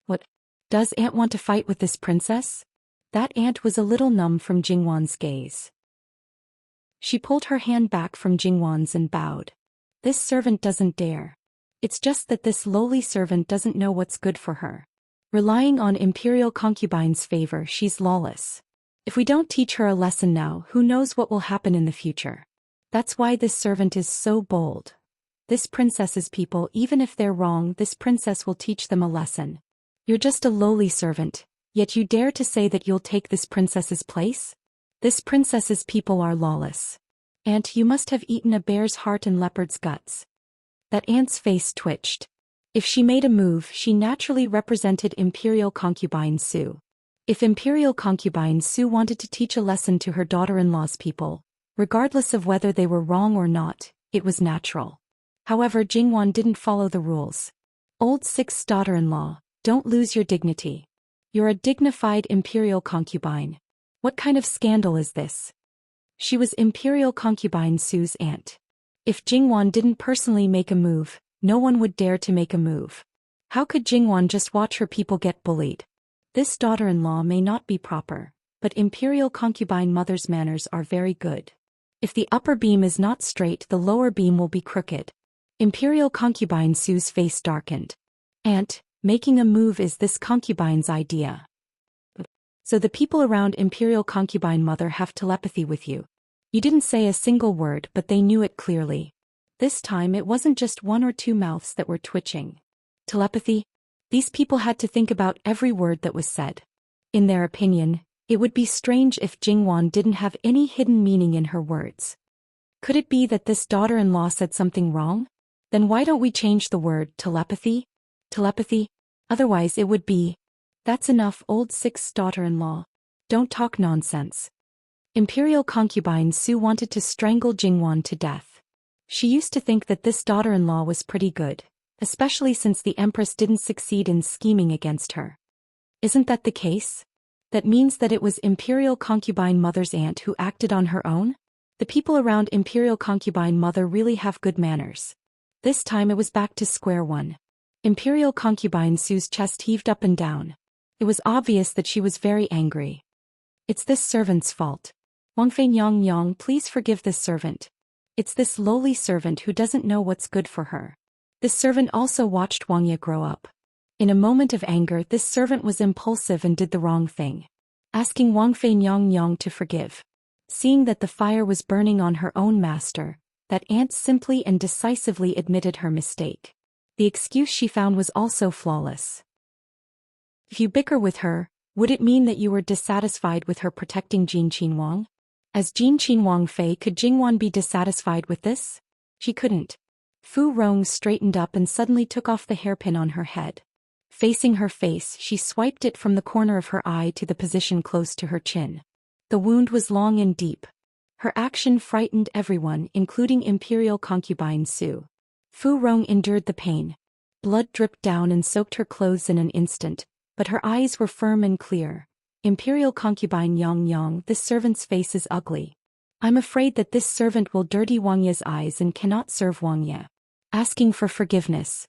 What? Does aunt want to fight with this princess? That aunt was a little numb from Jingwan's gaze. She pulled her hand back from Jingwan's and bowed. This servant doesn't dare. It's just that this lowly servant doesn't know what's good for her. Relying on imperial concubine's favor, she's lawless. If we don't teach her a lesson now, who knows what will happen in the future. That's why this servant is so bold. This princess's people, even if they're wrong, this princess will teach them a lesson. You're just a lowly servant, yet you dare to say that you'll take this princess's place? This princess's people are lawless. Aunt, you must have eaten a bear's heart and leopard's guts. That aunt's face twitched. If she made a move, she naturally represented imperial concubine Su. If imperial concubine Su wanted to teach a lesson to her daughter-in-law's people, regardless of whether they were wrong or not, it was natural. However, Jingwan didn't follow the rules. Old sixth daughter-in-law, don't lose your dignity. You're a dignified imperial concubine. What kind of scandal is this? She was imperial concubine Su's aunt. If Jingwan didn't personally make a move, no one would dare to make a move. How could Jingwan just watch her people get bullied? This daughter-in-law may not be proper, but imperial concubine mother's manners are very good. If the upper beam is not straight, the lower beam will be crooked. Imperial concubine Su's face darkened. Aunt, making a move is this concubine's idea. So the people around imperial concubine mother have telepathy with you. You didn't say a single word, but they knew it clearly. This time it wasn't just 1 or 2 mouths that were twitching. Telepathy? These people had to think about every word that was said. In their opinion, it would be strange if Jingwan didn't have any hidden meaning in her words. Could it be that this daughter-in-law said something wrong? Then why don't we change the word telepathy? Telepathy? Otherwise it would be, that's enough, old sixth daughter-in-law. Don't talk nonsense. Imperial concubine Su wanted to strangle Jingwan to death. She used to think that this daughter-in-law was pretty good, especially since the Empress didn't succeed in scheming against her. Isn't that the case? That means that it was imperial concubine mother's aunt who acted on her own? The people around Imperial Concubine Mother really have good manners. This time it was back to square one. Imperial Concubine Sue's chest heaved up and down. It was obvious that she was very angry. It's this servant's fault. Wang Fei Nyang Nyang, please forgive this servant. It's this lowly servant who doesn't know what's good for her. This servant also watched Wang Ye grow up. In a moment of anger, this servant was impulsive and did the wrong thing. Asking Wang Fei Nyang Nyang to forgive. Seeing that the fire was burning on her own master, that aunt simply and decisively admitted her mistake. The excuse she found was also flawless. If you bicker with her, would it mean that you were dissatisfied with her protecting Jin Qin Wang? As Jin Qin Wang Fei, could Jingwan be dissatisfied with this? She couldn't. Fu Rong straightened up and suddenly took off the hairpin on her head. Facing her face, she swiped it from the corner of her eye to the position close to her chin. The wound was long and deep. Her action frightened everyone, including Imperial Concubine Su. Fu Rong endured the pain. Blood dripped down and soaked her clothes in an instant, but her eyes were firm and clear. Imperial Concubine Yang Yang, this servant's face is ugly. I'm afraid that this servant will dirty Wang Ye's eyes and cannot serve Wang Ye. Asking for forgiveness.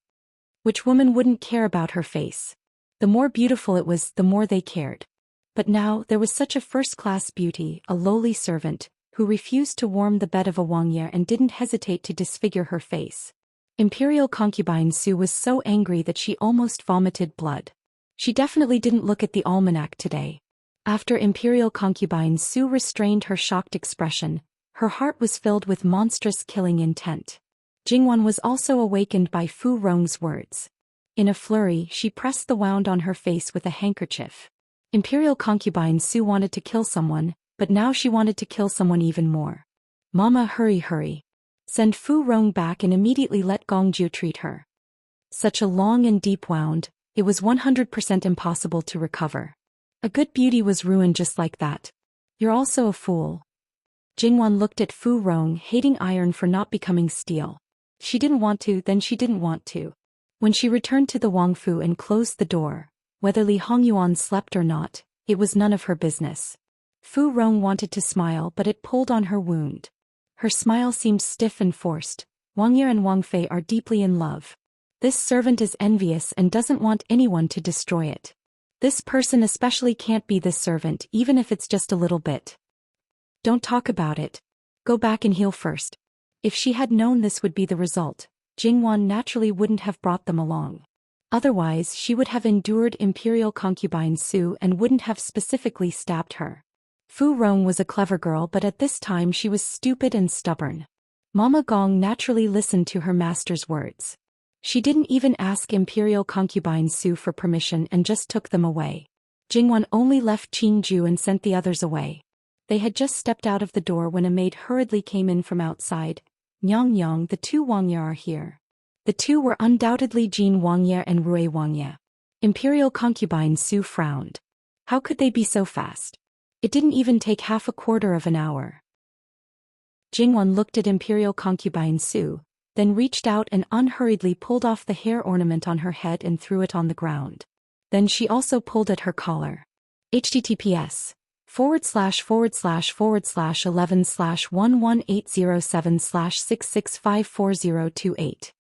Which woman wouldn't care about her face? The more beautiful it was, the more they cared. But now, there was such a first-class beauty, a lowly servant, who refused to warm the bed of a Wang Ye and didn't hesitate to disfigure her face. Imperial Concubine Su was so angry that she almost vomited blood. She definitely didn't look at the almanac today. After Imperial Concubine Su restrained her shocked expression, her heart was filled with monstrous killing intent. Jingwan was also awakened by Fu Rong's words. In a flurry, she pressed the wound on her face with a handkerchief. Imperial Concubine Su wanted to kill someone, but now she wanted to kill someone even more. Mama, hurry, hurry. Send Fu Rong back and immediately let Gongju treat her. Such a long and deep wound, it was 100% impossible to recover. A good beauty was ruined just like that. You're also a fool. Jingwan looked at Fu Rong, hating iron for not becoming steel. She didn't want to, then she didn't want to. When she returned to the Wang Fu and closed the door, whether Li Hongyuan slept or not, it was none of her business. Fu Rong wanted to smile, but it pulled on her wound. Her smile seemed stiff and forced. Wang Ye and Wang Fei are deeply in love. This servant is envious and doesn't want anyone to destroy it. This person especially can't be this servant, even if it's just a little bit. Don't talk about it. Go back and heal first. If she had known this would be the result, Jingwan naturally wouldn't have brought them along. Otherwise, she would have endured Imperial Concubine Su and wouldn't have specifically stabbed her. Fu Rong was a clever girl, but at this time she was stupid and stubborn. Mama Gong naturally listened to her master's words. She didn't even ask Imperial Concubine Su for permission and just took them away. Jingwan only left Qingju and sent the others away. They had just stepped out of the door when a maid hurriedly came in from outside. Nyang Yang, the two Wang Ye are here. The two were undoubtedly Jin Wang Ye and Rui Wang Ye. Imperial Concubine Su frowned. How could they be so fast? It didn't even take half a quarter of an hour. Jingwan looked at Imperial Concubine Su, then reached out and unhurriedly pulled off the hair ornament on her head and threw it on the ground. Then she also pulled at her collar. https://11/11807/6654028.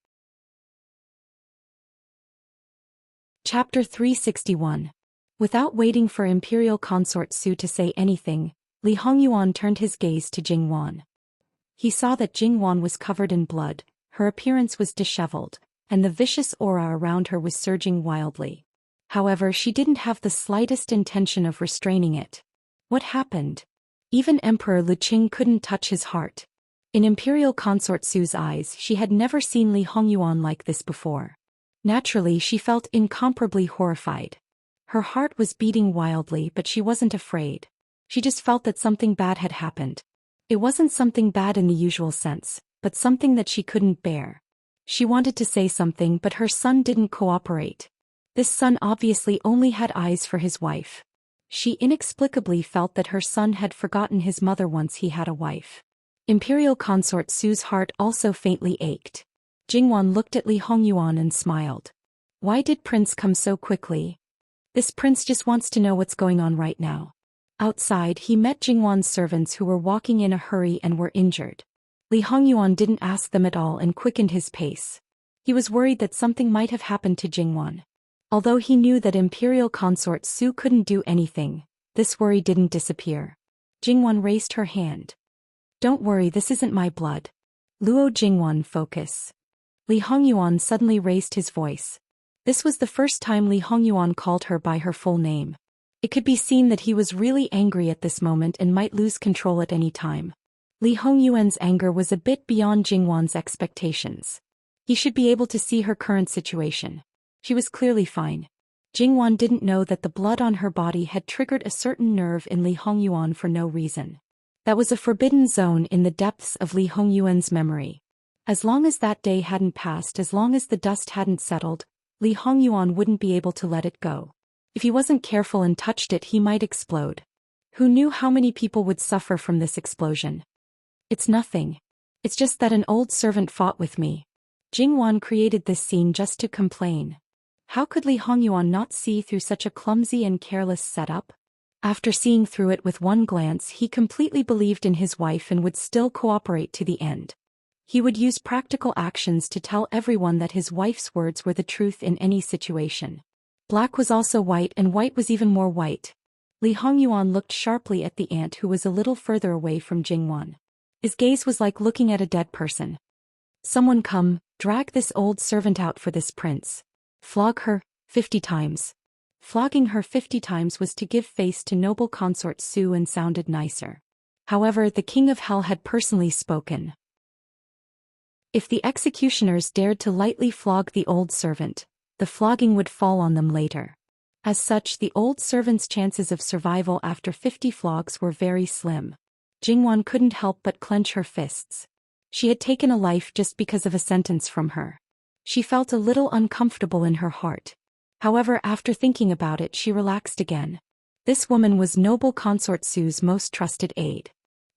Chapter 361. Without waiting for Imperial Consort Su to say anything, Li Hongyuan turned his gaze to Jingwan. He saw that Jingwan was covered in blood, her appearance was disheveled, and the vicious aura around her was surging wildly. However, she didn't have the slightest intention of restraining it. What happened? Even Emperor Lu Qing couldn't touch his heart. In Imperial Consort Su's eyes, she had never seen Li Hongyuan like this before. Naturally, she felt incomparably horrified. Her heart was beating wildly, but she wasn't afraid. She just felt that something bad had happened. It wasn't something bad in the usual sense, but something that she couldn't bear. She wanted to say something, but her son didn't cooperate. This son obviously only had eyes for his wife. She inexplicably felt that her son had forgotten his mother once he had a wife. Imperial Consort Su's heart also faintly ached. Jingwan looked at Li Hongyuan and smiled. Why did Prince come so quickly? This prince just wants to know what's going on right now. Outside, he met Jingwan's servants who were walking in a hurry and were injured. Li Hongyuan didn't ask them at all and quickened his pace. He was worried that something might have happened to Jingwan. Although he knew that Imperial Consort Su couldn't do anything, this worry didn't disappear. Jingwan raised her hand. "Don't worry, this isn't my blood. Luo Jingwan, focus." Li Hongyuan suddenly raised his voice. This was the first time Li Hongyuan called her by her full name. It could be seen that he was really angry at this moment and might lose control at any time. Li Hongyuan's anger was a bit beyond Jingwan's expectations. He should be able to see her current situation. She was clearly fine. Jingwan didn't know that the blood on her body had triggered a certain nerve in Li Hongyuan for no reason. That was a forbidden zone in the depths of Li Hongyuan's memory. As long as that day hadn't passed, as long as the dust hadn't settled, Li Hongyuan wouldn't be able to let it go. If he wasn't careful and touched it, he might explode. Who knew how many people would suffer from this explosion? "It's nothing. It's just that an old servant fought with me." Jingwan created this scene just to complain. How could Li Hongyuan not see through such a clumsy and careless setup? After seeing through it with one glance, he completely believed in his wife and would still cooperate to the end. He would use practical actions to tell everyone that his wife's words were the truth in any situation. Black was also white, and white was even more white. Li Hongyuan looked sharply at the ant who was a little further away from Jingwan. His gaze was like looking at a dead person. "Someone come, drag this old servant out for this prince. Flog her 50 times. Flogging her 50 times was to give face to noble consort Su and sounded nicer. However, the king of hell had personally spoken. If the executioners dared to lightly flog the old servant, the flogging would fall on them later. As such, the old servant's chances of survival after 50 flogs were very slim. Jingwan couldn't help but clench her fists. She had taken a life just because of a sentence from her. She felt a little uncomfortable in her heart. However, after thinking about it, she relaxed again. This woman was noble consort Su's most trusted aide.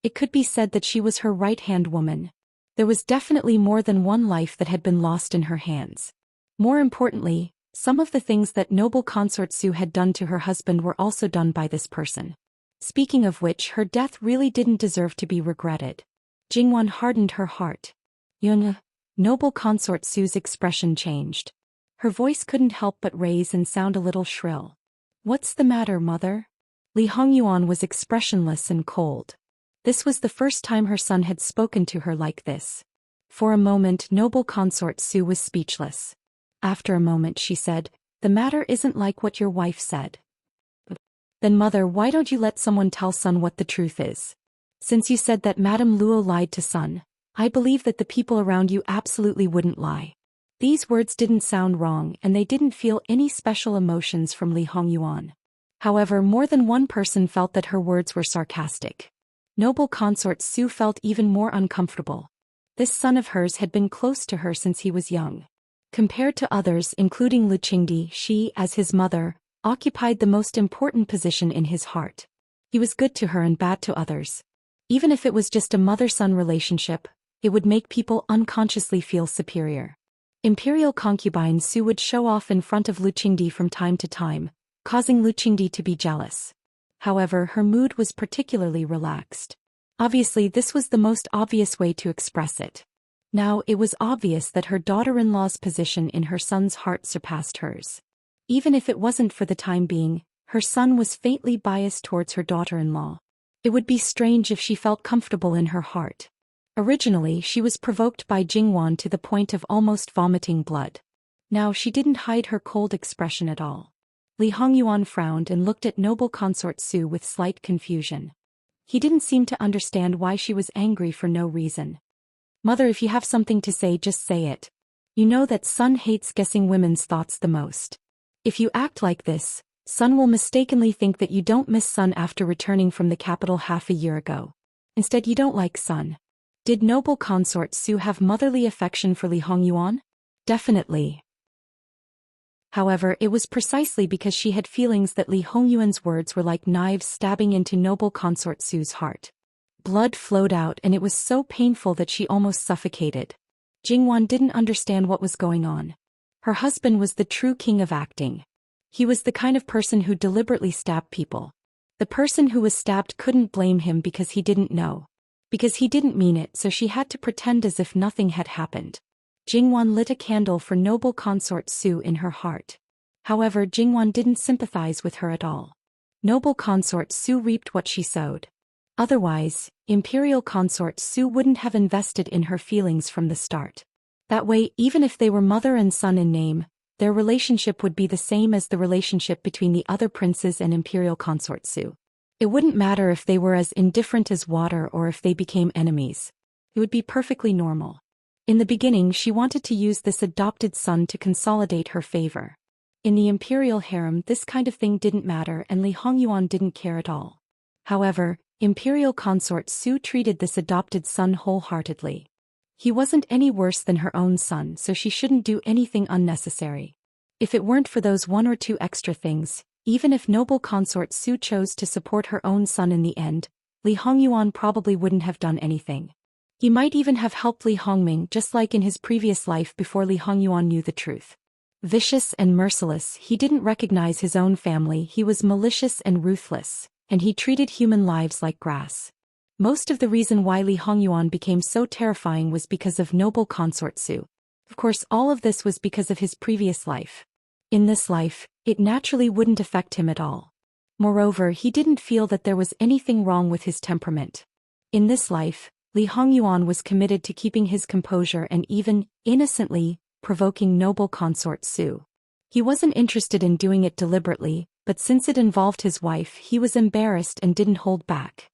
It could be said that she was her right-hand woman. There was definitely more than one life that had been lost in her hands. More importantly, some of the things that noble consort Su had done to her husband were also done by this person. Speaking of which, her death really didn't deserve to be regretted. Jingwan hardened her heart. "Yun." Noble consort Su's expression changed. Her voice couldn't help but raise and sound a little shrill. "What's the matter, mother?" Li Hongyuan was expressionless and cold. This was the first time her son had spoken to her like this. For a moment, noble consort Su was speechless. After a moment, she said, "The matter isn't like what your wife said." "Then mother, why don't you let someone tell son what the truth is? Since you said that Madame Luo lied to son, I believe that the people around you absolutely wouldn't lie." These words didn't sound wrong, and they didn't feel any special emotions from Li Hongyuan. However, more than one person felt that her words were sarcastic. Noble consort Su felt even more uncomfortable. This son of hers had been close to her since he was young. Compared to others, including Lu Qingdi, she, as his mother, occupied the most important position in his heart. He was good to her and bad to others. Even if it was just a mother-son relationship, it would make people unconsciously feel superior. Imperial concubine Su would show off in front of Lu Qingdi from time to time, causing Lu Qingdi to be jealous. However, her mood was particularly relaxed. Obviously, this was the most obvious way to express it. Now, it was obvious that her daughter-in-law's position in her son's heart surpassed hers. Even if it wasn't for the time being, her son was faintly biased towards her daughter-in-law. It would be strange if she felt comfortable in her heart. Originally, she was provoked by Jingwan to the point of almost vomiting blood. Now she didn't hide her cold expression at all. Li Hongyuan frowned and looked at noble consort Su with slight confusion. He didn't seem to understand why she was angry for no reason. "Mother, if you have something to say, just say it. You know that son hates guessing women's thoughts the most. If you act like this, son will mistakenly think that you don't miss son after returning from the capital half a year ago. Instead, you don't like son." Did noble consort Su have motherly affection for Li Hongyuan? Definitely. However, it was precisely because she had feelings that Li Hongyuan's words were like knives stabbing into noble consort Su's heart. Blood flowed out, and it was so painful that she almost suffocated. Jingwan didn't understand what was going on. Her husband was the true king of acting. He was the kind of person who deliberately stabbed people. The person who was stabbed couldn't blame him because he didn't know. Because he didn't mean it, so she had to pretend as if nothing had happened. Jingwan lit a candle for noble consort Su in her heart. However, Jingwan didn't sympathize with her at all. Noble consort Su reaped what she sowed. Otherwise, imperial consort Su wouldn't have invested in her feelings from the start. That way, even if they were mother and son in name, their relationship would be the same as the relationship between the other princes and imperial consort Su. It wouldn't matter if they were as indifferent as water or if they became enemies. It would be perfectly normal. In the beginning, she wanted to use this adopted son to consolidate her favor. In the imperial harem, this kind of thing didn't matter and Li Hongyuan didn't care at all. However, imperial consort Su treated this adopted son wholeheartedly. He wasn't any worse than her own son, so she shouldn't do anything unnecessary. If it weren't for those one or two extra things, even if noble consort Su chose to support her own son in the end, Li Hongyuan probably wouldn't have done anything. He might even have helped Li Hongming just like in his previous life before Li Hongyuan knew the truth. Vicious and merciless, he didn't recognize his own family, he was malicious and ruthless, and he treated human lives like grass. Most of the reason why Li Hongyuan became so terrifying was because of noble consort Su. Of course, all of this was because of his previous life. In this life, it naturally wouldn't affect him at all. Moreover, he didn't feel that there was anything wrong with his temperament. In this life, Li Hongyuan was committed to keeping his composure and even, innocently, provoking noble consort Su. He wasn't interested in doing it deliberately, but since it involved his wife, he was embarrassed and didn't hold back.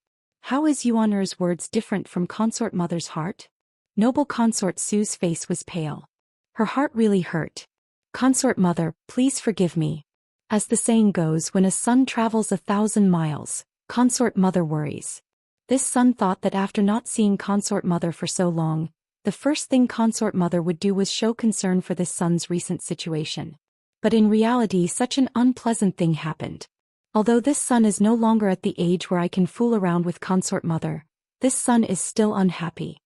How is Yuan-er's words different from consort mother's heart? Noble consort Su's face was pale. Her heart really hurt. Consort mother, please forgive me. As the saying goes, when a son travels 1,000 miles, consort mother worries. This son thought that after not seeing consort mother for so long, the first thing consort mother would do was show concern for this son's recent situation. But in reality, such an unpleasant thing happened. Although this son is no longer at the age where I can fool around with consort mother, this son is still unhappy.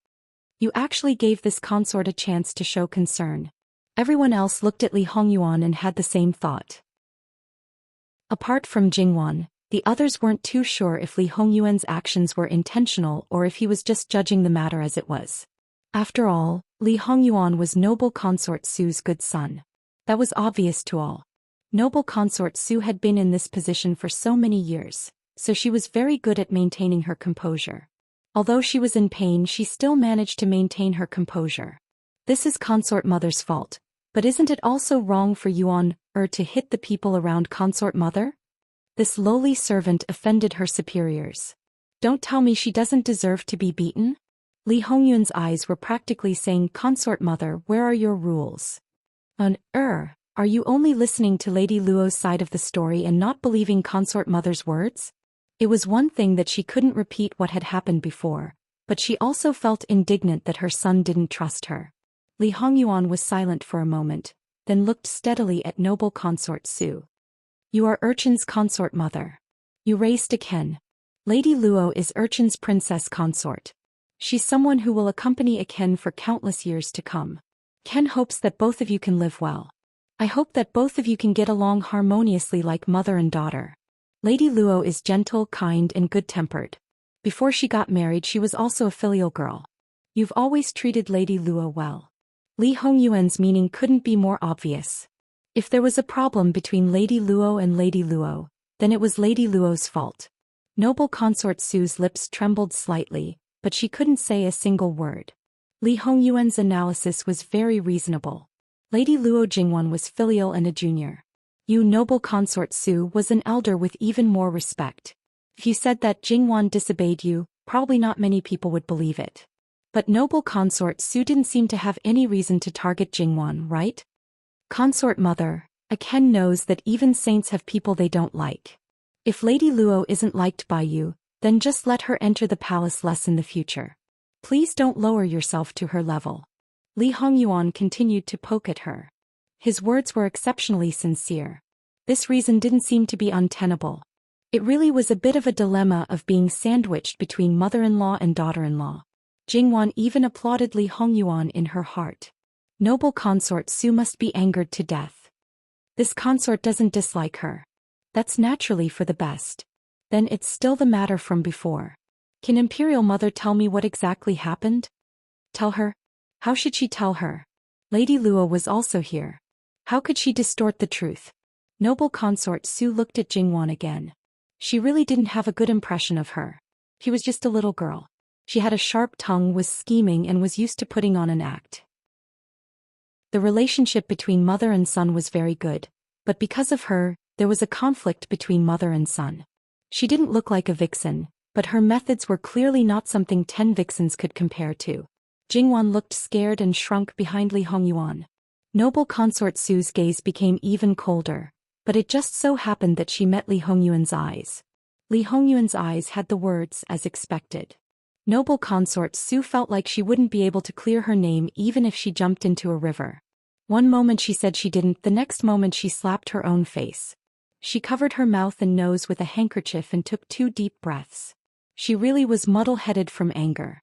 You actually gave this consort a chance to show concern. Everyone else looked at Li Hongyuan and had the same thought. Apart from Jingwan, the others weren't too sure if Li Hongyuan's actions were intentional or if he was just judging the matter as it was. After all, Li Hongyuan was noble consort Su's good son. That was obvious to all. Noble consort Su had been in this position for so many years, so she was very good at maintaining her composure. Although she was in pain, she still managed to maintain her composure. This is consort mother's fault, but isn't it also wrong for Yuan-er to hit the people around consort mother? This lowly servant offended her superiors. Don't tell me she doesn't deserve to be beaten? Li Hongyuan's eyes were practically saying, consort mother, where are your rules? Are you only listening to Lady Luo's side of the story and not believing consort mother's words? It was one thing that she couldn't repeat what had happened before, but she also felt indignant that her son didn't trust her. Li Hongyuan was silent for a moment, then looked steadily at noble consort Su. You are Urchin's consort mother. You raised a Ken. Lady Luo is Urchin's princess consort. She's someone who will accompany a Ken for countless years to come. Ken hopes that both of you can live well. I hope that both of you can get along harmoniously like mother and daughter. Lady Luo is gentle, kind, and good-tempered. Before she got married, she was also a filial girl. You've always treated Lady Luo well. Li Hongyuan's meaning couldn't be more obvious. If there was a problem between Lady Luo and Lady Luo, then it was Lady Luo's fault. Noble consort Su's lips trembled slightly, but she couldn't say a single word. Li Hongyuan's analysis was very reasonable. Lady Luo Jingwan was filial and a junior. You noble consort Su was an elder with even more respect. If you said that Jingwan disobeyed you, probably not many people would believe it. But noble consort Su didn't seem to have any reason to target Jingwan, right? Consort mother, a Ken knows that even saints have people they don't like. If Lady Luo isn't liked by you, then just let her enter the palace less in the future. Please don't lower yourself to her level. Li Hongyuan continued to poke at her. His words were exceptionally sincere. This reason didn't seem to be untenable. It really was a bit of a dilemma of being sandwiched between mother-in-law and daughter-in-law. Jingwan even applauded Li Hongyuan in her heart. Noble consort Su must be angered to death. This consort doesn't dislike her. That's naturally for the best. Then it's still the matter from before. Can Imperial Mother tell me what exactly happened? Tell her? How should she tell her? Lady Luo was also here. How could she distort the truth? Noble consort Su looked at Jingwan again. She really didn't have a good impression of her. She was just a little girl. She had a sharp tongue, was scheming, and was used to putting on an act. The relationship between mother and son was very good, but because of her, there was a conflict between mother and son. She didn't look like a vixen, but her methods were clearly not something 10 vixens could compare to. Jingwan looked scared and shrunk behind Li Hongyuan. Noble consort Su's gaze became even colder, but it just so happened that she met Li Hongyuan's eyes. Li Hongyuan's eyes had the words, as expected. Noble consort Su felt like she wouldn't be able to clear her name even if she jumped into a river. One moment she said she didn't, the next moment she slapped her own face. She covered her mouth and nose with a handkerchief and took 2 deep breaths. She really was muddle-headed from anger.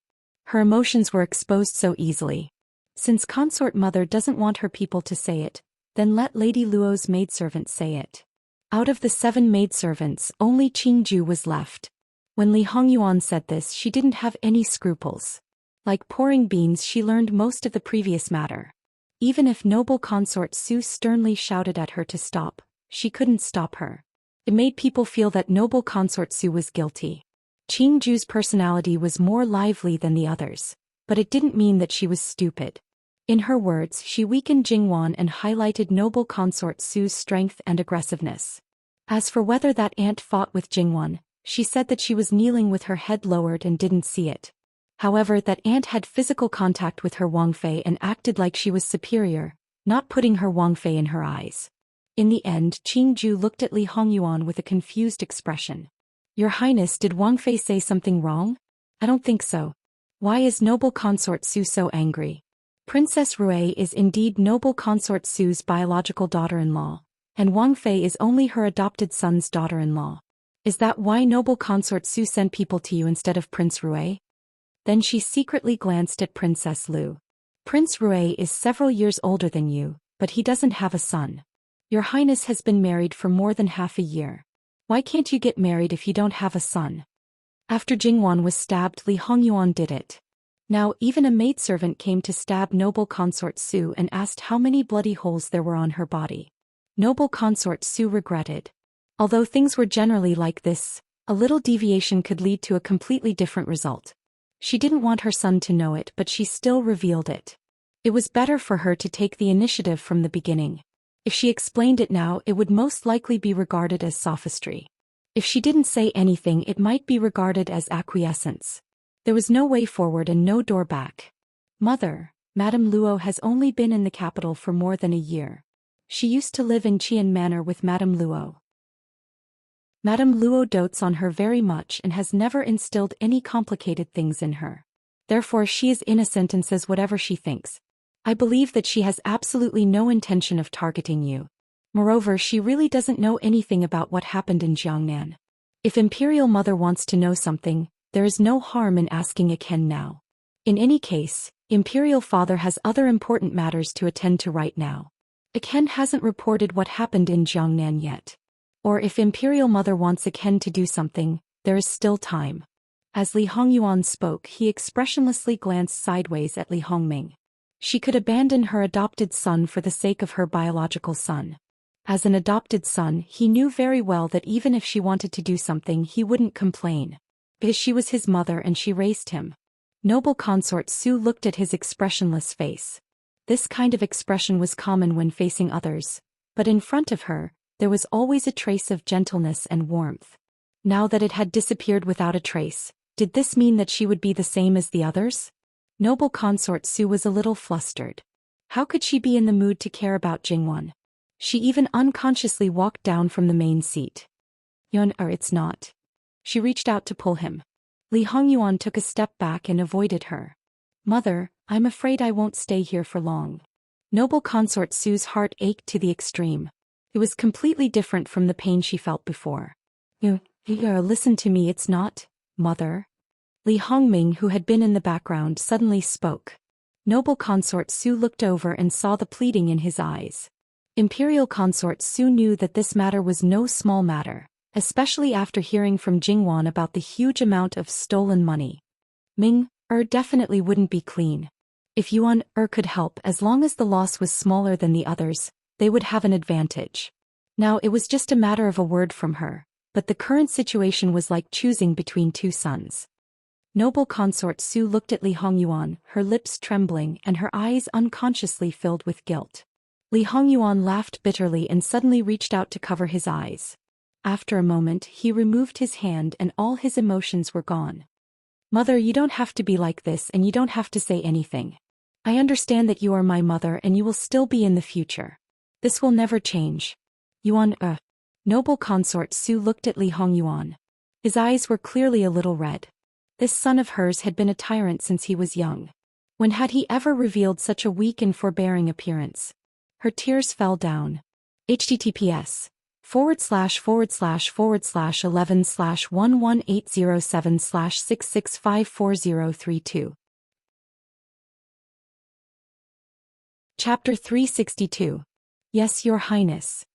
Her emotions were exposed so easily. Since consort mother doesn't want her people to say it, then let Lady Luo's maidservant say it. Out of the 7 maidservants, only Qingju was left. When Li Hongyuan said this, she didn't have any scruples. Like pouring beans, she learned most of the previous matter. Even if noble consort Su sternly shouted at her to stop, she couldn't stop her. It made people feel that noble consort Su was guilty. Qingju's personality was more lively than the others, but it didn't mean that she was stupid. In her words, she weakened Jingwan and highlighted noble consort Su's strength and aggressiveness. As for whether that aunt fought with Jingwan, she said that she was kneeling with her head lowered and didn't see it. However, that aunt had physical contact with her Wang Fei and acted like she was superior, not putting her Wang Fei in her eyes. In the end, Qingju looked at Li Hongyuan with a confused expression. Your Highness, did Wang Fei say something wrong? I don't think so. Why is noble consort Su so angry? Princess Rui is indeed noble consort Su's biological daughter-in-law, and Wang Fei is only her adopted son's daughter-in-law. Is that why noble consort Su sent people to you instead of Prince Rui? Then she secretly glanced at Princess Lu. Prince Rui is several years older than you, but he doesn't have a son. Your Highness has been married for more than half a year. Why can't you get married if you don't have a son? After Jingwan was stabbed, Li Hongyuan did it. Now even a maidservant came to stab noble consort Su and asked how many bloody holes there were on her body. Noble consort Su regretted. Although things were generally like this, a little deviation could lead to a completely different result. She didn't want her son to know it, but she still revealed it. It was better for her to take the initiative from the beginning. If she explained it now, it would most likely be regarded as sophistry. If she didn't say anything, it might be regarded as acquiescence. There was no way forward and no door back. Mother, Madame Luo has only been in the capital for more than a year. She used to live in Qian Manor with Madame Luo. Madame Luo dotes on her very much and has never instilled any complicated things in her. Therefore she is innocent and says whatever she thinks. I believe that she has absolutely no intention of targeting you. Moreover, she really doesn't know anything about what happened in Jiangnan. If Imperial Mother wants to know something, there is no harm in asking Aken now. In any case, Imperial Father has other important matters to attend to right now. Aken hasn't reported what happened in Jiangnan yet. Or if Imperial Mother wants Aken to do something, there is still time. As Li Hongyuan spoke, he expressionlessly glanced sideways at Li Hongming. She could abandon her adopted son for the sake of her biological son. As an adopted son, he knew very well that even if she wanted to do something, he wouldn't complain. Because she was his mother and she raised him. Noble consort Su looked at his expressionless face. This kind of expression was common when facing others, but in front of her, there was always a trace of gentleness and warmth. Now that it had disappeared without a trace, did this mean that she would be the same as the others? Noble consort Su was a little flustered. How could she be in the mood to care about Jingwan? She even unconsciously walked down from the main seat. It's not. She reached out to pull him. Li Hongyuan took a step back and avoided her. Mother, I'm afraid I won't stay here for long. Noble consort Su's heart ached to the extreme. It was completely different from the pain she felt before. Listen to me, it's not, Mother. Li Hongming, who had been in the background, suddenly spoke. Noble consort Su looked over and saw the pleading in his eyes. Imperial consort Su knew that this matter was no small matter, especially after hearing from Jingwan about the huge amount of stolen money. Definitely wouldn't be clean. If Yuan could help, as long as the loss was smaller than the others, they would have an advantage. Now it was just a matter of a word from her, but the current situation was like choosing between two sons. Noble consort Su looked at Li Hongyuan, her lips trembling and her eyes unconsciously filled with guilt. Li Hongyuan laughed bitterly and suddenly reached out to cover his eyes. After a moment, he removed his hand and all his emotions were gone. Mother, you don't have to be like this and you don't have to say anything. I understand that you are my mother and you will still be in the future. This will never change. Yuan, Noble consort Su looked at Li Hongyuan. His eyes were clearly a little red. This son of hers had been a tyrant since he was young. When had he ever revealed such a weak and forbearing appearance? Her tears fell down. https://11/11807/6654032. Chapter 362. Yes, Your Highness.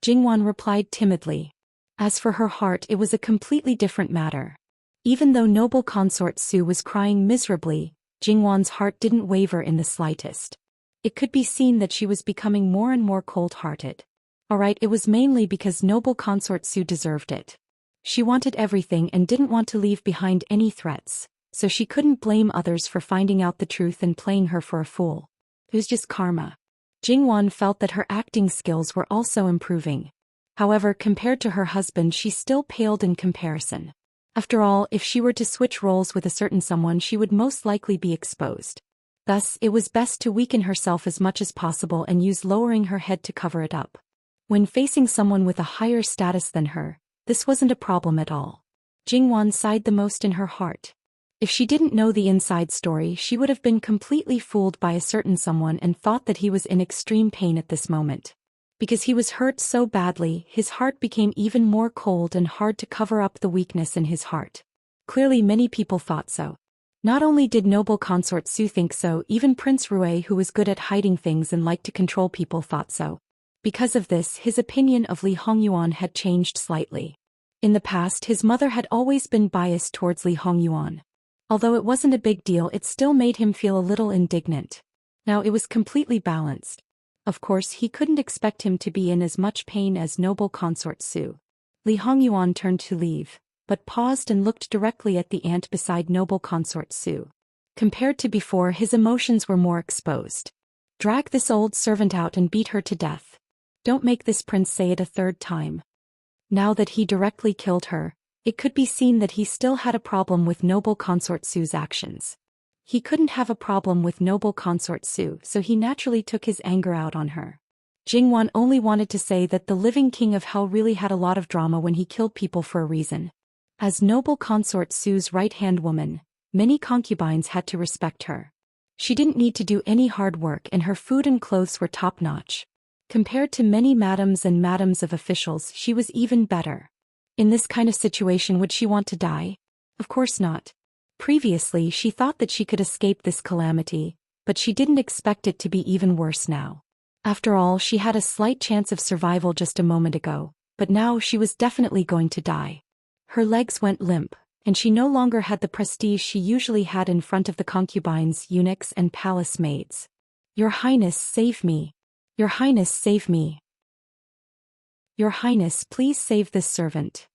Jingwan replied timidly. As for her heart, it was a completely different matter. Even though noble consort Su was crying miserably, Jingwan's heart didn't waver in the slightest. It could be seen that she was becoming more and more cold-hearted. Alright, it was mainly because noble consort Su deserved it. She wanted everything and didn't want to leave behind any threats, so she couldn't blame others for finding out the truth and playing her for a fool. It was just karma. Jingwan felt that her acting skills were also improving. However, compared to her husband, she still paled in comparison. After all, if she were to switch roles with a certain someone, she would most likely be exposed. Thus, it was best to weaken herself as much as possible and use lowering her head to cover it up. When facing someone with a higher status than her, this wasn't a problem at all. Jingwan sighed the most in her heart. If she didn't know the inside story, she would have been completely fooled by a certain someone and thought that he was in extreme pain at this moment. Because he was hurt so badly, his heart became even more cold and hard to cover up the weakness in his heart. Clearly many people thought so. Not only did noble consort Su think so, even Prince Rui, who was good at hiding things and liked to control people, thought so. Because of this, his opinion of Li Hongyuan had changed slightly. In the past, his mother had always been biased towards Li Hongyuan. Although it wasn't a big deal, it still made him feel a little indignant. Now it was completely balanced. Of course, he couldn't expect him to be in as much pain as noble consort Su. Li Hongyuan turned to leave, but paused and looked directly at the ant beside noble consort Su. Compared to before, his emotions were more exposed. Drag this old servant out and beat her to death. Don't make this prince say it a third time. Now that he directly killed her, it could be seen that he still had a problem with noble consort Su's actions. He couldn't have a problem with noble consort Su, so he naturally took his anger out on her. Jingwan only wanted to say that the living king of hell really had a lot of drama when he killed people for a reason. As noble consort Su's right-hand woman, many concubines had to respect her. She didn't need to do any hard work and her food and clothes were top-notch. Compared to many madams and madams of officials, she was even better. In this kind of situation, would she want to die? Of course not. Previously, she thought that she could escape this calamity, but she didn't expect it to be even worse now. After all, she had a slight chance of survival just a moment ago, but now she was definitely going to die. Her legs went limp, and she no longer had the prestige she usually had in front of the concubines, eunuchs, and palace maids. Your Highness, save me. Your Highness, save me. Your Highness, please save this servant.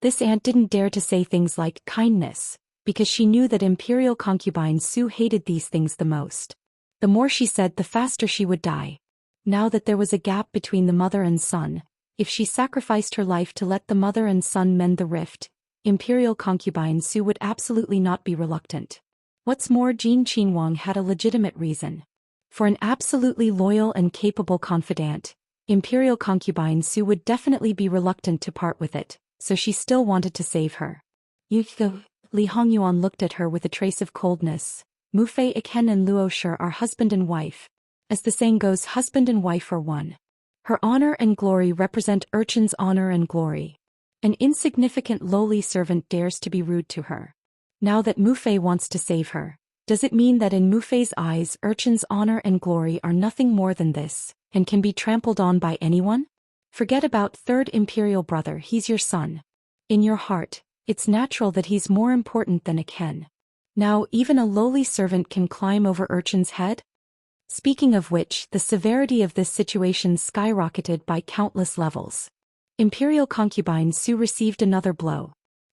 This ant didn't dare to say things like kindness, because she knew that imperial concubine Su hated these things the most. The more she said, the faster she would die. Now that there was a gap between the mother and son, if she sacrificed her life to let the mother and son mend the rift, imperial concubine Su would absolutely not be reluctant. What's more, Jin Qinhuang had a legitimate reason. For an absolutely loyal and capable confidant, imperial concubine Su would definitely be reluctant to part with it, so she still wanted to save her. Li Hongyuan looked at her with a trace of coldness. Mu Fei Iken and Luo Shi are husband and wife. As the saying goes, husband and wife are one. Her honor and glory represent Urchin's honor and glory. An insignificant lowly servant dares to be rude to her. Now that Mu Fei wants to save her, does it mean that in Mu Fei's eyes Urchin's honor and glory are nothing more than this, and can be trampled on by anyone? Forget about third imperial brother, he's your son. In your heart, it's natural that he's more important than a Ken. Now even a lowly servant can climb over urchin's head? Speaking of which, the severity of this situation skyrocketed by countless levels. Imperial concubine Su received another blow.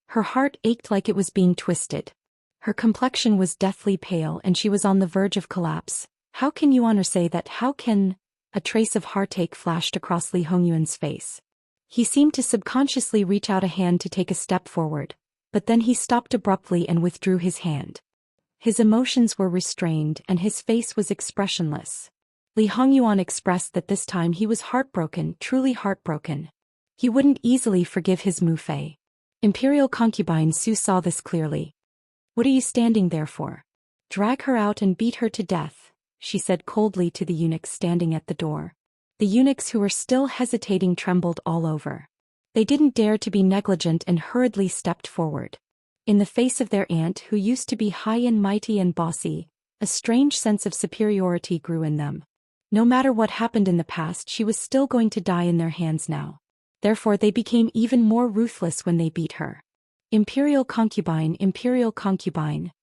Her heart ached like it was being twisted. Her complexion was deathly pale and she was on the verge of collapse. How can you honor say that? How can... A trace of heartache flashed across Li Hongyuan's face. He seemed to subconsciously reach out a hand to take a step forward, but then he stopped abruptly and withdrew his hand. His emotions were restrained and his face was expressionless. Li Hongyuan expressed that this time he was heartbroken, truly heartbroken. He wouldn't easily forgive his Mu Fei. Imperial concubine Su saw this clearly. "What are you standing there for? Drag her out and beat her to death," she said coldly to the eunuchs standing at the door. The eunuchs who were still hesitating trembled all over. They didn't dare to be negligent and hurriedly stepped forward. In the face of their aunt who used to be high and mighty and bossy, a strange sense of superiority grew in them. No matter what happened in the past, she was still going to die in their hands now. Therefore they became even more ruthless when they beat her. Imperial concubine, imperial concubine.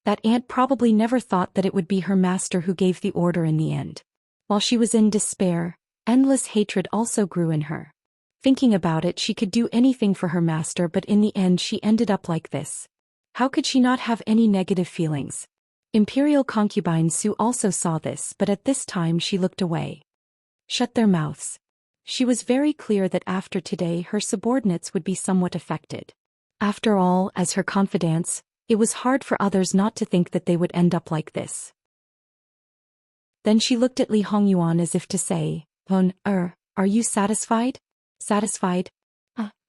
That aunt probably never thought that it would be her master who gave the order in the end. While she was in despair, endless hatred also grew in her. Thinking about it, she could do anything for her master, but in the end she ended up like this. How could she not have any negative feelings? Imperial concubine Su also saw this, but at this time she looked away. Shut their mouths. She was very clear that after today her subordinates would be somewhat affected. After all, as her confidants, it was hard for others not to think that they would end up like this. Then she looked at Li Hongyuan as if to say, are you satisfied? Satisfied?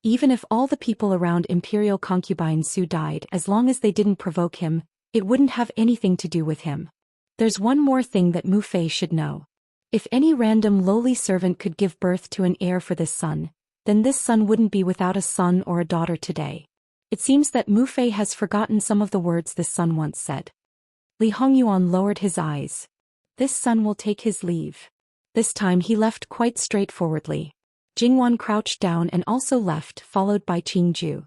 Even if all the people around Imperial concubine Su died, as long as they didn't provoke him, it wouldn't have anything to do with him. There's one more thing that Mu Fei should know. If any random lowly servant could give birth to an heir for this son, then this son wouldn't be without a son or a daughter today. It seems that Mu Fei has forgotten some of the words this son once said. Li Hongyuan lowered his eyes. This son will take his leave. This time he left quite straightforwardly. Jingwan crouched down and also left, followed by Qingju.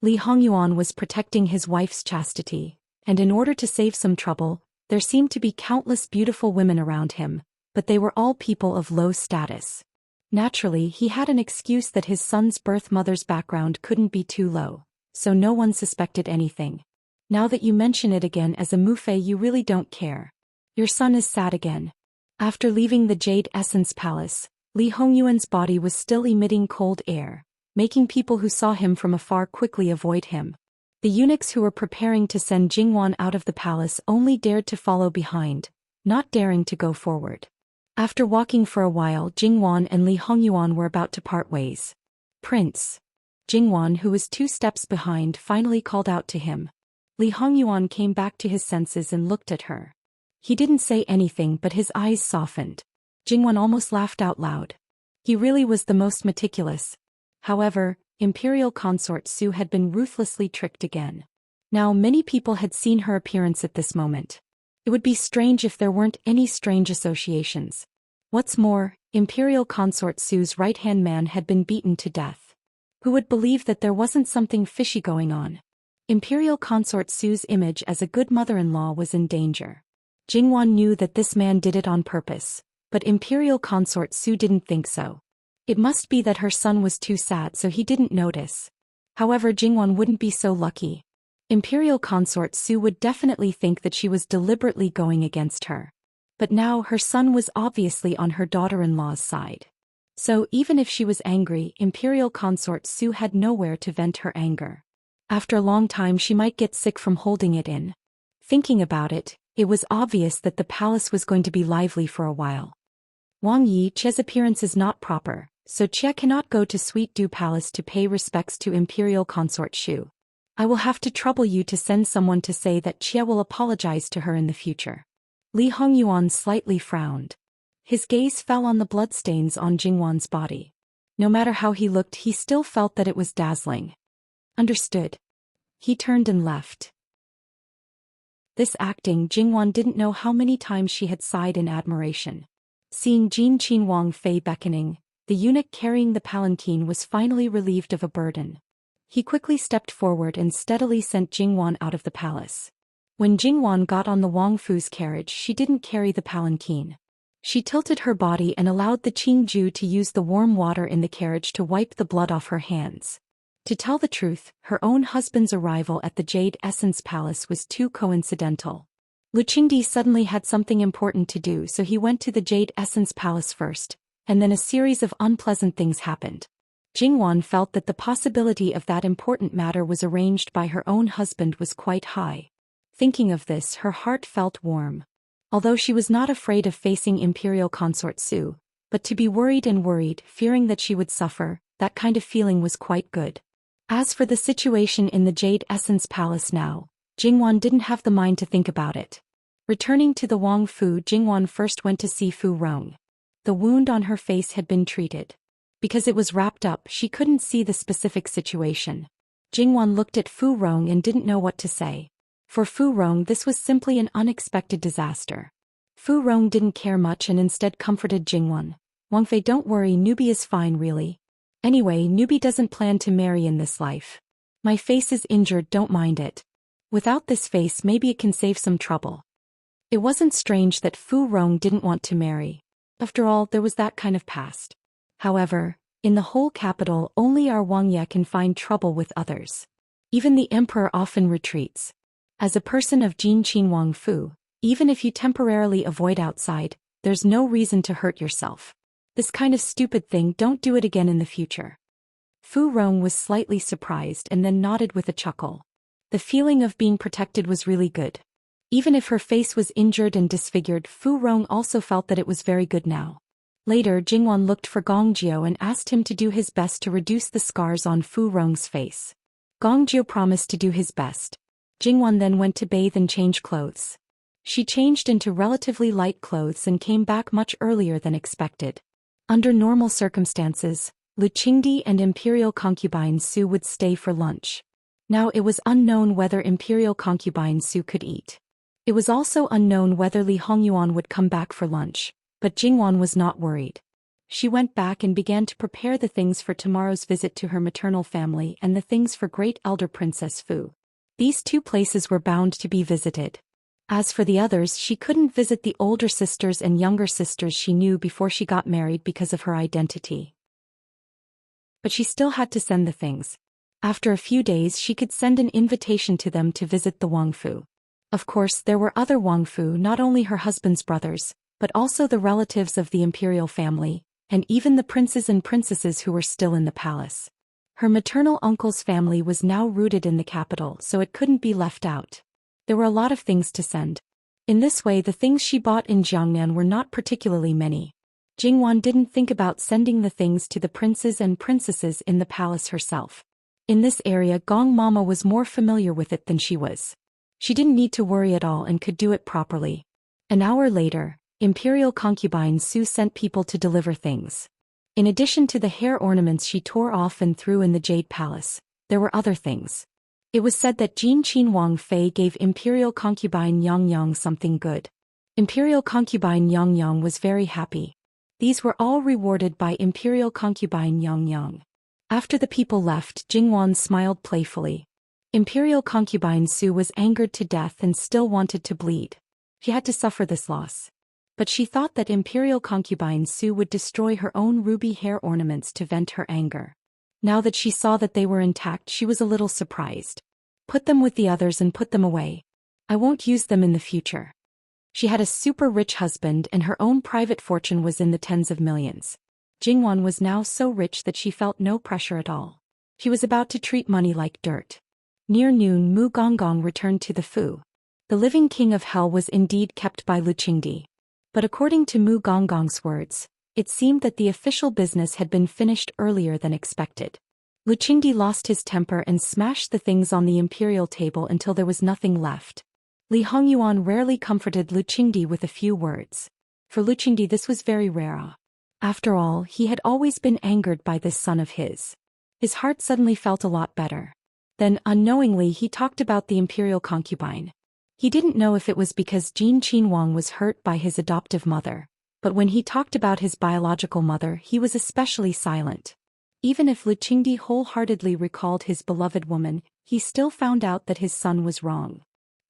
Li Hongyuan was protecting his wife's chastity, and in order to save some trouble, there seemed to be countless beautiful women around him, but they were all people of low status. Naturally, he had an excuse that his son's birth mother's background couldn't be too low, so no one suspected anything. Now that you mention it again as a Mu Fei, you really don't care. Your son is sad again. After leaving the Jade Essence Palace, Li Hongyuan's body was still emitting cold air, making people who saw him from afar quickly avoid him. The eunuchs who were preparing to send Jingwan out of the palace only dared to follow behind, not daring to go forward. After walking for a while, Jingwan and Li Hongyuan were about to part ways. "Prince." Jingwan, who was 2 steps behind, finally called out to him. Li Hongyuan came back to his senses and looked at her. He didn't say anything, but his eyes softened. Jingwan almost laughed out loud. He really was the most meticulous. However, Imperial consort Su had been ruthlessly tricked again. Now many people had seen her appearance at this moment. It would be strange if there weren't any strange associations. What's more, Imperial consort Su's right-hand man had been beaten to death. Who would believe that there wasn't something fishy going on? Imperial consort Su's image as a good mother-in-law was in danger. Jingwan knew that this man did it on purpose, but Imperial consort Su didn't think so. It must be that her son was too sad, so he didn't notice. However, Jingwan wouldn't be so lucky. Imperial consort Su would definitely think that she was deliberately going against her. But now her son was obviously on her daughter-in-law's side. So even if she was angry, Imperial consort Su had nowhere to vent her anger. After a long time she might get sick from holding it in. Thinking about it, it was obvious that the palace was going to be lively for a while. Wang Yi's appearance is not proper, so Chia cannot go to Sweet Dew Palace to pay respects to Imperial consort Shu. I will have to trouble you to send someone to say that Chia will apologize to her in the future. Li Hongyuan slightly frowned. His gaze fell on the bloodstains on Jingwan's body. No matter how he looked, he still felt that it was dazzling. Understood. He turned and left. This acting, Jingwan didn't know how many times she had sighed in admiration. Seeing Jin Qin Wang Fei beckoning, the eunuch carrying the palanquin was finally relieved of a burden. he quickly stepped forward and steadily sent Jingwan out of the palace. When Jingwan got on the Wang Fu's carriage, she didn't carry the palanquin. She tilted her body and allowed the Qingju to use the warm water in the carriage to wipe the blood off her hands. To tell the truth, her own husband's arrival at the Jade Essence Palace was too coincidental. Luqingdi suddenly had something important to do, so he went to the Jade Essence Palace first, and then a series of unpleasant things happened. Jingwan felt that the possibility of that important matter was arranged by her own husband was quite high. Thinking of this, her heart felt warm. Although she was not afraid of facing Imperial Consort Su, but to be worried and worried, fearing that she would suffer, that kind of feeling was quite good. As for the situation in the Jade Essence Palace now, Jingwan didn't have the mind to think about it. Returning to the Wang Fu, Jingwan first went to see Fu Rong. The wound on her face had been treated. Because it was wrapped up, she couldn't see the specific situation. Jingwan looked at Fu Rong and didn't know what to say. For Fu Rong, this was simply an unexpected disaster. Fu Rong didn't care much and instead comforted Jingwan. "Wang Fei, don't worry, newbie is fine really. Anyway, newbie doesn't plan to marry in this life. My face is injured, don't mind it. Without this face maybe it can save some trouble." It wasn't strange that Fu Rong didn't want to marry. After all, there was that kind of past. However, in the whole capital only our Wang Ye can find trouble with others. Even the emperor often retreats. As a person of Jin Qin Wang Fu, even if you temporarily avoid outside, there's no reason to hurt yourself. This kind of stupid thing, don't do it again in the future. Fu Rong was slightly surprised and then nodded with a chuckle. The feeling of being protected was really good. Even if her face was injured and disfigured, Fu Rong also felt that it was very good now. Later, Jingwan looked for Gongjiu and asked him to do his best to reduce the scars on Fu Rong's face. Gongjiu promised to do his best. Jingwan then went to bathe and change clothes. She changed into relatively light clothes and came back much earlier than expected. Under normal circumstances, Luqingdi and Imperial concubine Su would stay for lunch. Now it was unknown whether Imperial concubine Su could eat. It was also unknown whether Li Hongyuan would come back for lunch, but Jingwan was not worried. She went back and began to prepare the things for tomorrow's visit to her maternal family and the things for great elder Princess Fu. These two places were bound to be visited. As for the others, she couldn't visit the older sisters and younger sisters she knew before she got married because of her identity. But she still had to send the things. After a few days, she could send an invitation to them to visit the Wang Fu. Of course, there were other Wang Fu, not only her husband's brothers, but also the relatives of the imperial family, and even the princes and princesses who were still in the palace. Her maternal uncle's family was now rooted in the capital, so it couldn't be left out. There were a lot of things to send. In this way, the things she bought in Jiangnan were not particularly many. Jingwan didn't think about sending the things to the princes and princesses in the palace herself. In this area, Gong Mama was more familiar with it than she was. She didn't need to worry at all and could do it properly. An hour later, Imperial concubine Su sent people to deliver things. In addition to the hair ornaments she tore off and threw in the Jade Palace, there were other things. It was said that Jin Qin Wang Fei gave Imperial concubine Yang Yang something good. Imperial concubine Yang Yang was very happy. These were all rewarded by Imperial concubine Yang Yang. After the people left, Jingwan smiled playfully. Imperial concubine Su was angered to death and still wanted to bleed. She had to suffer this loss. But she thought that Imperial concubine Su would destroy her own ruby hair ornaments to vent her anger. Now that she saw that they were intact, she was a little surprised. "Put them with the others and put them away. I won't use them in the future." She had a super rich husband and her own private fortune was in the tens of millions. Jingwan was now so rich that she felt no pressure at all. She was about to treat money like dirt. Near noon, Mu Gonggong returned to the Fu. The living king of hell was indeed kept by Luqingdi. But according to Mu Gonggong's words, it seemed that the official business had been finished earlier than expected. Luqingdi lost his temper and smashed the things on the imperial table until there was nothing left. Li Hongyuan rarely comforted Luqingdi with a few words. For Luqingdi this was very rare. After all, he had always been angered by this son of his. His heart suddenly felt a lot better. Then, unknowingly, he talked about the imperial concubine. He didn't know if it was because Jin Qin Wang was hurt by his adoptive mother, but when he talked about his biological mother he was especially silent. Even if Lu Qingdi wholeheartedly recalled his beloved woman, he still found out that his son was wrong.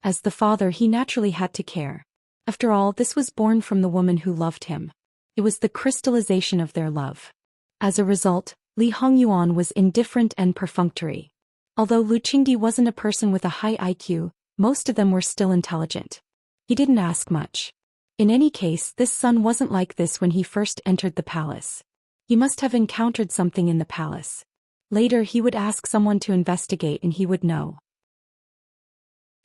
As the father, he naturally had to care. After all, this was born from the woman who loved him. It was the crystallization of their love. As a result, Li Hongyuan was indifferent and perfunctory. Although Lu Qingdi wasn't a person with a high IQ, most of them were still intelligent. He didn't ask much. In any case, this son wasn't like this when he first entered the palace. He must have encountered something in the palace. Later he would ask someone to investigate and he would know.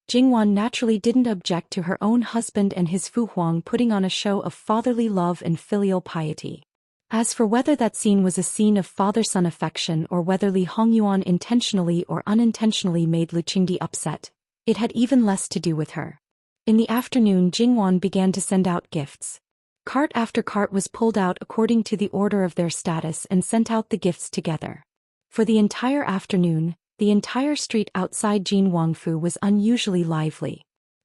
Jingwan naturally didn't object to her own husband and his Fu Huang putting on a show of fatherly love and filial piety. As for whether that scene was a scene of father-son affection or whether Li Hongyuan intentionally or unintentionally made Lu Qingdi upset, it had even less to do with her. In the afternoon, Jingwan began to send out gifts. Cart after cart was pulled out according to the order of their status and sent out the gifts together. For the entire afternoon, the entire street outside Jin Wangfu was unusually lively.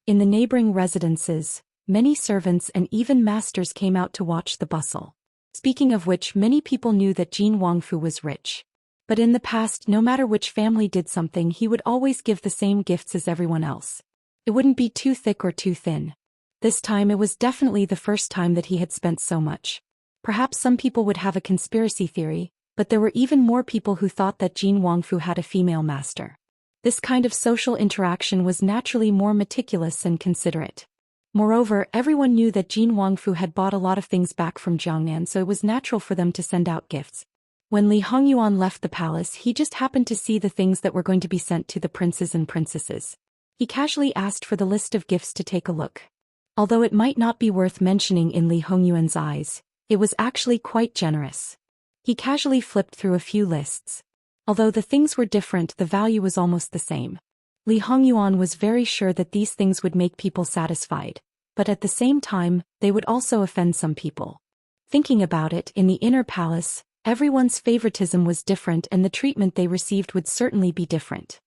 In the neighboring residences, many servants and even masters came out to watch the bustle. Speaking of which, many people knew that Jin Wangfu was rich. But in the past, no matter which family did something, he would always give the same gifts as everyone else. It wouldn't be too thick or too thin. This time it was definitely the first time that he had spent so much. Perhaps some people would have a conspiracy theory, but there were even more people who thought that Jin Wangfu had a female master. This kind of social interaction was naturally more meticulous and considerate. Moreover, everyone knew that Jin Wangfu had bought a lot of things back from Jiangnan, so it was natural for them to send out gifts. When Li Hongyuan left the palace, he just happened to see the things that were going to be sent to the princes and princesses. He casually asked for the list of gifts to take a look. Although it might not be worth mentioning in Li Hongyuan's eyes, it was actually quite generous. He casually flipped through a few lists. Although the things were different, the value was almost the same. Li Hongyuan was very sure that these things would make people satisfied, but at the same time, they would also offend some people. Thinking about it, in the inner palace, everyone's favoritism was different and the treatment they received would certainly be different.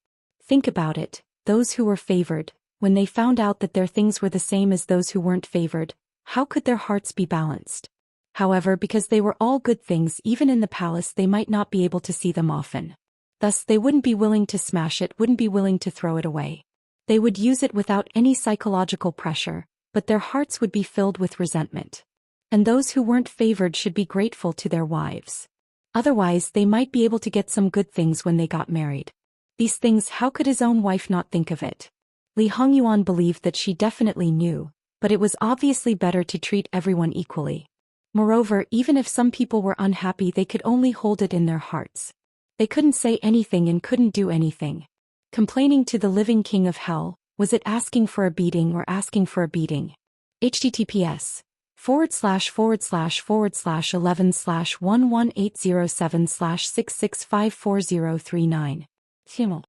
Think about it, those who were favored, when they found out that their things were the same as those who weren't favored, how could their hearts be balanced? However, because they were all good things, even in the palace they might not be able to see them often. Thus they wouldn't be willing to smash it, wouldn't be willing to throw it away. They would use it without any psychological pressure, but their hearts would be filled with resentment. And those who weren't favored should be grateful to their wives. Otherwise they might be able to get some good things when they got married. These things, how could his own wife not think of it? Li Hongyuan believed that she definitely knew, but it was obviously better to treat everyone equally. Moreover, even if some people were unhappy, they could only hold it in their hearts. They couldn't say anything and couldn't do anything. Complaining to the living king of hell, was it asking for a beating or asking for a beating? https://11/11807/6654039. Himmel.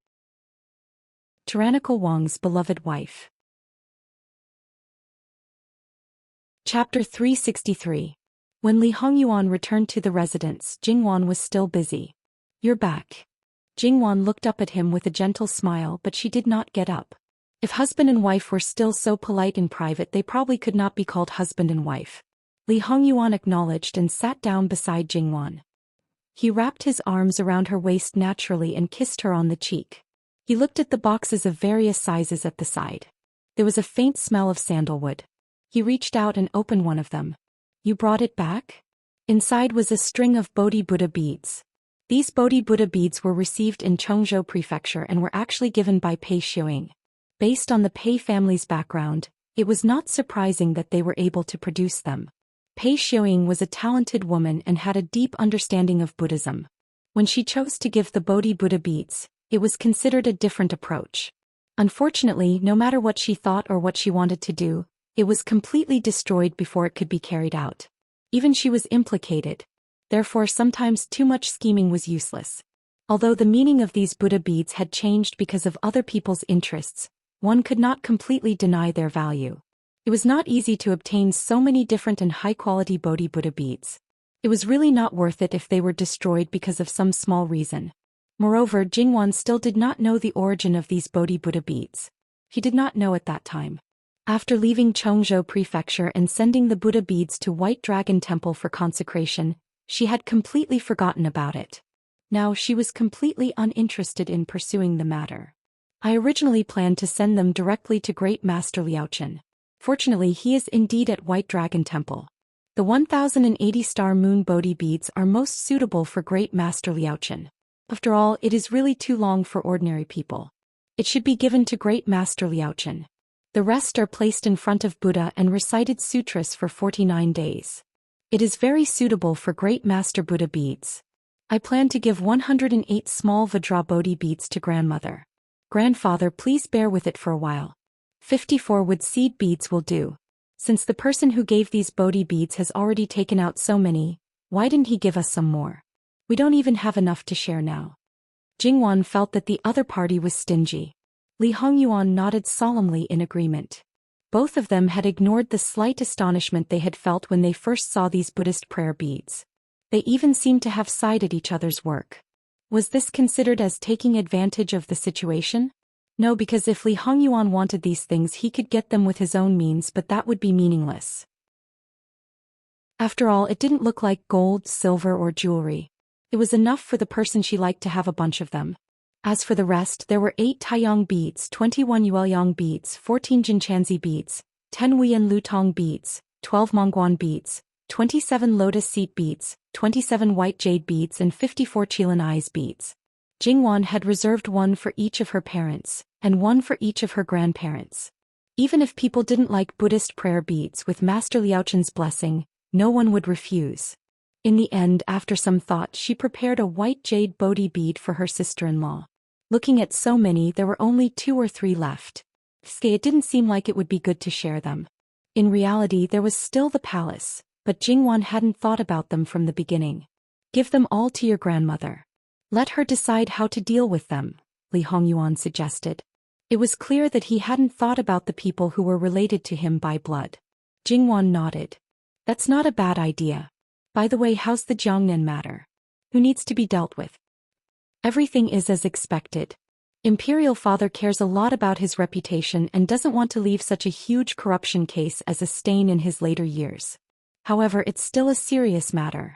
Tyrannical Wang's beloved wife. Chapter 363. When Li Hongyuan returned to the residence, Jingwan was still busy. "You're back." Jingwan looked up at him with a gentle smile, but she did not get up. If husband and wife were still so polite in private, they probably could not be called husband and wife. Li Hongyuan acknowledged and sat down beside Jingwan. He wrapped his arms around her waist naturally and kissed her on the cheek. He looked at the boxes of various sizes at the side. There was a faint smell of sandalwood. He reached out and opened one of them. "You brought it back?" Inside was a string of Bodhi Buddha beads. These Bodhi Buddha beads were received in Chongzhou Prefecture and were actually given by Pei Xiuing. Based on the Pei family's background, it was not surprising that they were able to produce them. Pei Xiuing was a talented woman and had a deep understanding of Buddhism. When she chose to give the Bodhi Buddha beads, it was considered a different approach. Unfortunately, no matter what she thought or what she wanted to do, it was completely destroyed before it could be carried out. Even she was implicated. Therefore, sometimes too much scheming was useless. Although the meaning of these Buddha beads had changed because of other people's interests, one could not completely deny their value. It was not easy to obtain so many different and high-quality Bodhi Buddha beads. It was really not worth it if they were destroyed because of some small reason. Moreover, Jingwan still did not know the origin of these Bodhi Buddha beads. He did not know at that time. After leaving Chongzhou Prefecture and sending the Buddha beads to White Dragon Temple for consecration, she had completely forgotten about it. Now she was completely uninterested in pursuing the matter. I originally planned to send them directly to Great Master Liaochen. Fortunately, he is indeed at White Dragon Temple. The 1080 star moon Bodhi beads are most suitable for Great Master Liaochen. After all, it is really too long for ordinary people. It should be given to Great Master Liaochen. The rest are placed in front of Buddha and recited sutras for 49 days. It is very suitable for Great Master Buddha beads. I plan to give 108 small Vajra Bodhi beads to grandmother. Grandfather, please bear with it for a while. 54 wood seed beads will do. Since the person who gave these Bodhi beads has already taken out so many, why didn't he give us some more? We don't even have enough to share now. Jingwan felt that the other party was stingy. Li Hongyuan nodded solemnly in agreement. Both of them had ignored the slight astonishment they had felt when they first saw these Buddhist prayer beads. They even seemed to have sighed at each other's work. Was this considered as taking advantage of the situation? No, because if Li Hongyuan wanted these things he could get them with his own means, but that would be meaningless. After all, it didn't look like gold, silver or jewelry. It was enough for the person she liked to have a bunch of them. As for the rest, there were 8 Taiyang beads, 21 Yueyang beads, 14 Jinchanzi beads, 10 Wuyan Lutong beads, 12 Mongguan beads, 27 lotus seed beads, 27 white jade beads and 54 Chilan eyes beads. Jingwan had reserved one for each of her parents, and one for each of her grandparents. Even if people didn't like Buddhist prayer beads with Master Liaochen's blessing, no one would refuse. In the end, after some thought, she prepared a white jade Bodhi bead for her sister-in-law. Looking at so many, there were only 2 or 3 left. It didn't seem like it would be good to share them. In reality, there was still the palace, but Jingwan hadn't thought about them from the beginning. Give them all to your grandmother. Let her decide how to deal with them, Li Hongyuan suggested. It was clear that he hadn't thought about the people who were related to him by blood. Jingwan nodded. That's not a bad idea. By the way, how's the Jiangnan matter? Who needs to be dealt with? Everything is as expected. Imperial Father cares a lot about his reputation and doesn't want to leave such a huge corruption case as a stain in his later years. However, it's still a serious matter.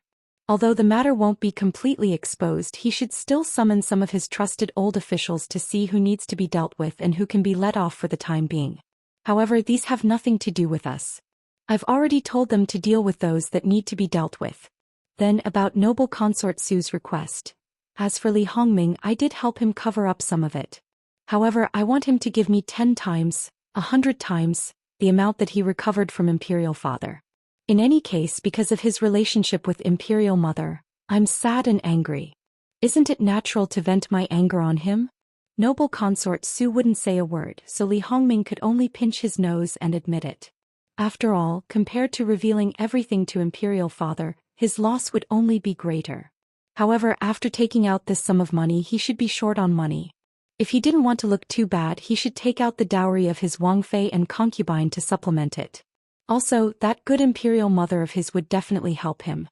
Although the matter won't be completely exposed, he should still summon some of his trusted old officials to see who needs to be dealt with and who can be let off for the time being. However, these have nothing to do with us. I've already told them to deal with those that need to be dealt with. Then about noble consort Su's request. As for Li Hongming, I did help him cover up some of it. However, I want him to give me 10 times, 100 times, the amount that he recovered from Imperial Father. In any case, because of his relationship with Imperial Mother, I'm sad and angry. Isn't it natural to vent my anger on him? Noble consort Su wouldn't say a word, so Li Hongming could only pinch his nose and admit it. After all, compared to revealing everything to Imperial Father, his loss would only be greater. However, after taking out this sum of money, he should be short on money. If he didn't want to look too bad, he should take out the dowry of his Wang Fei and concubine to supplement it. Also, that good Imperial Mother of his would definitely help him.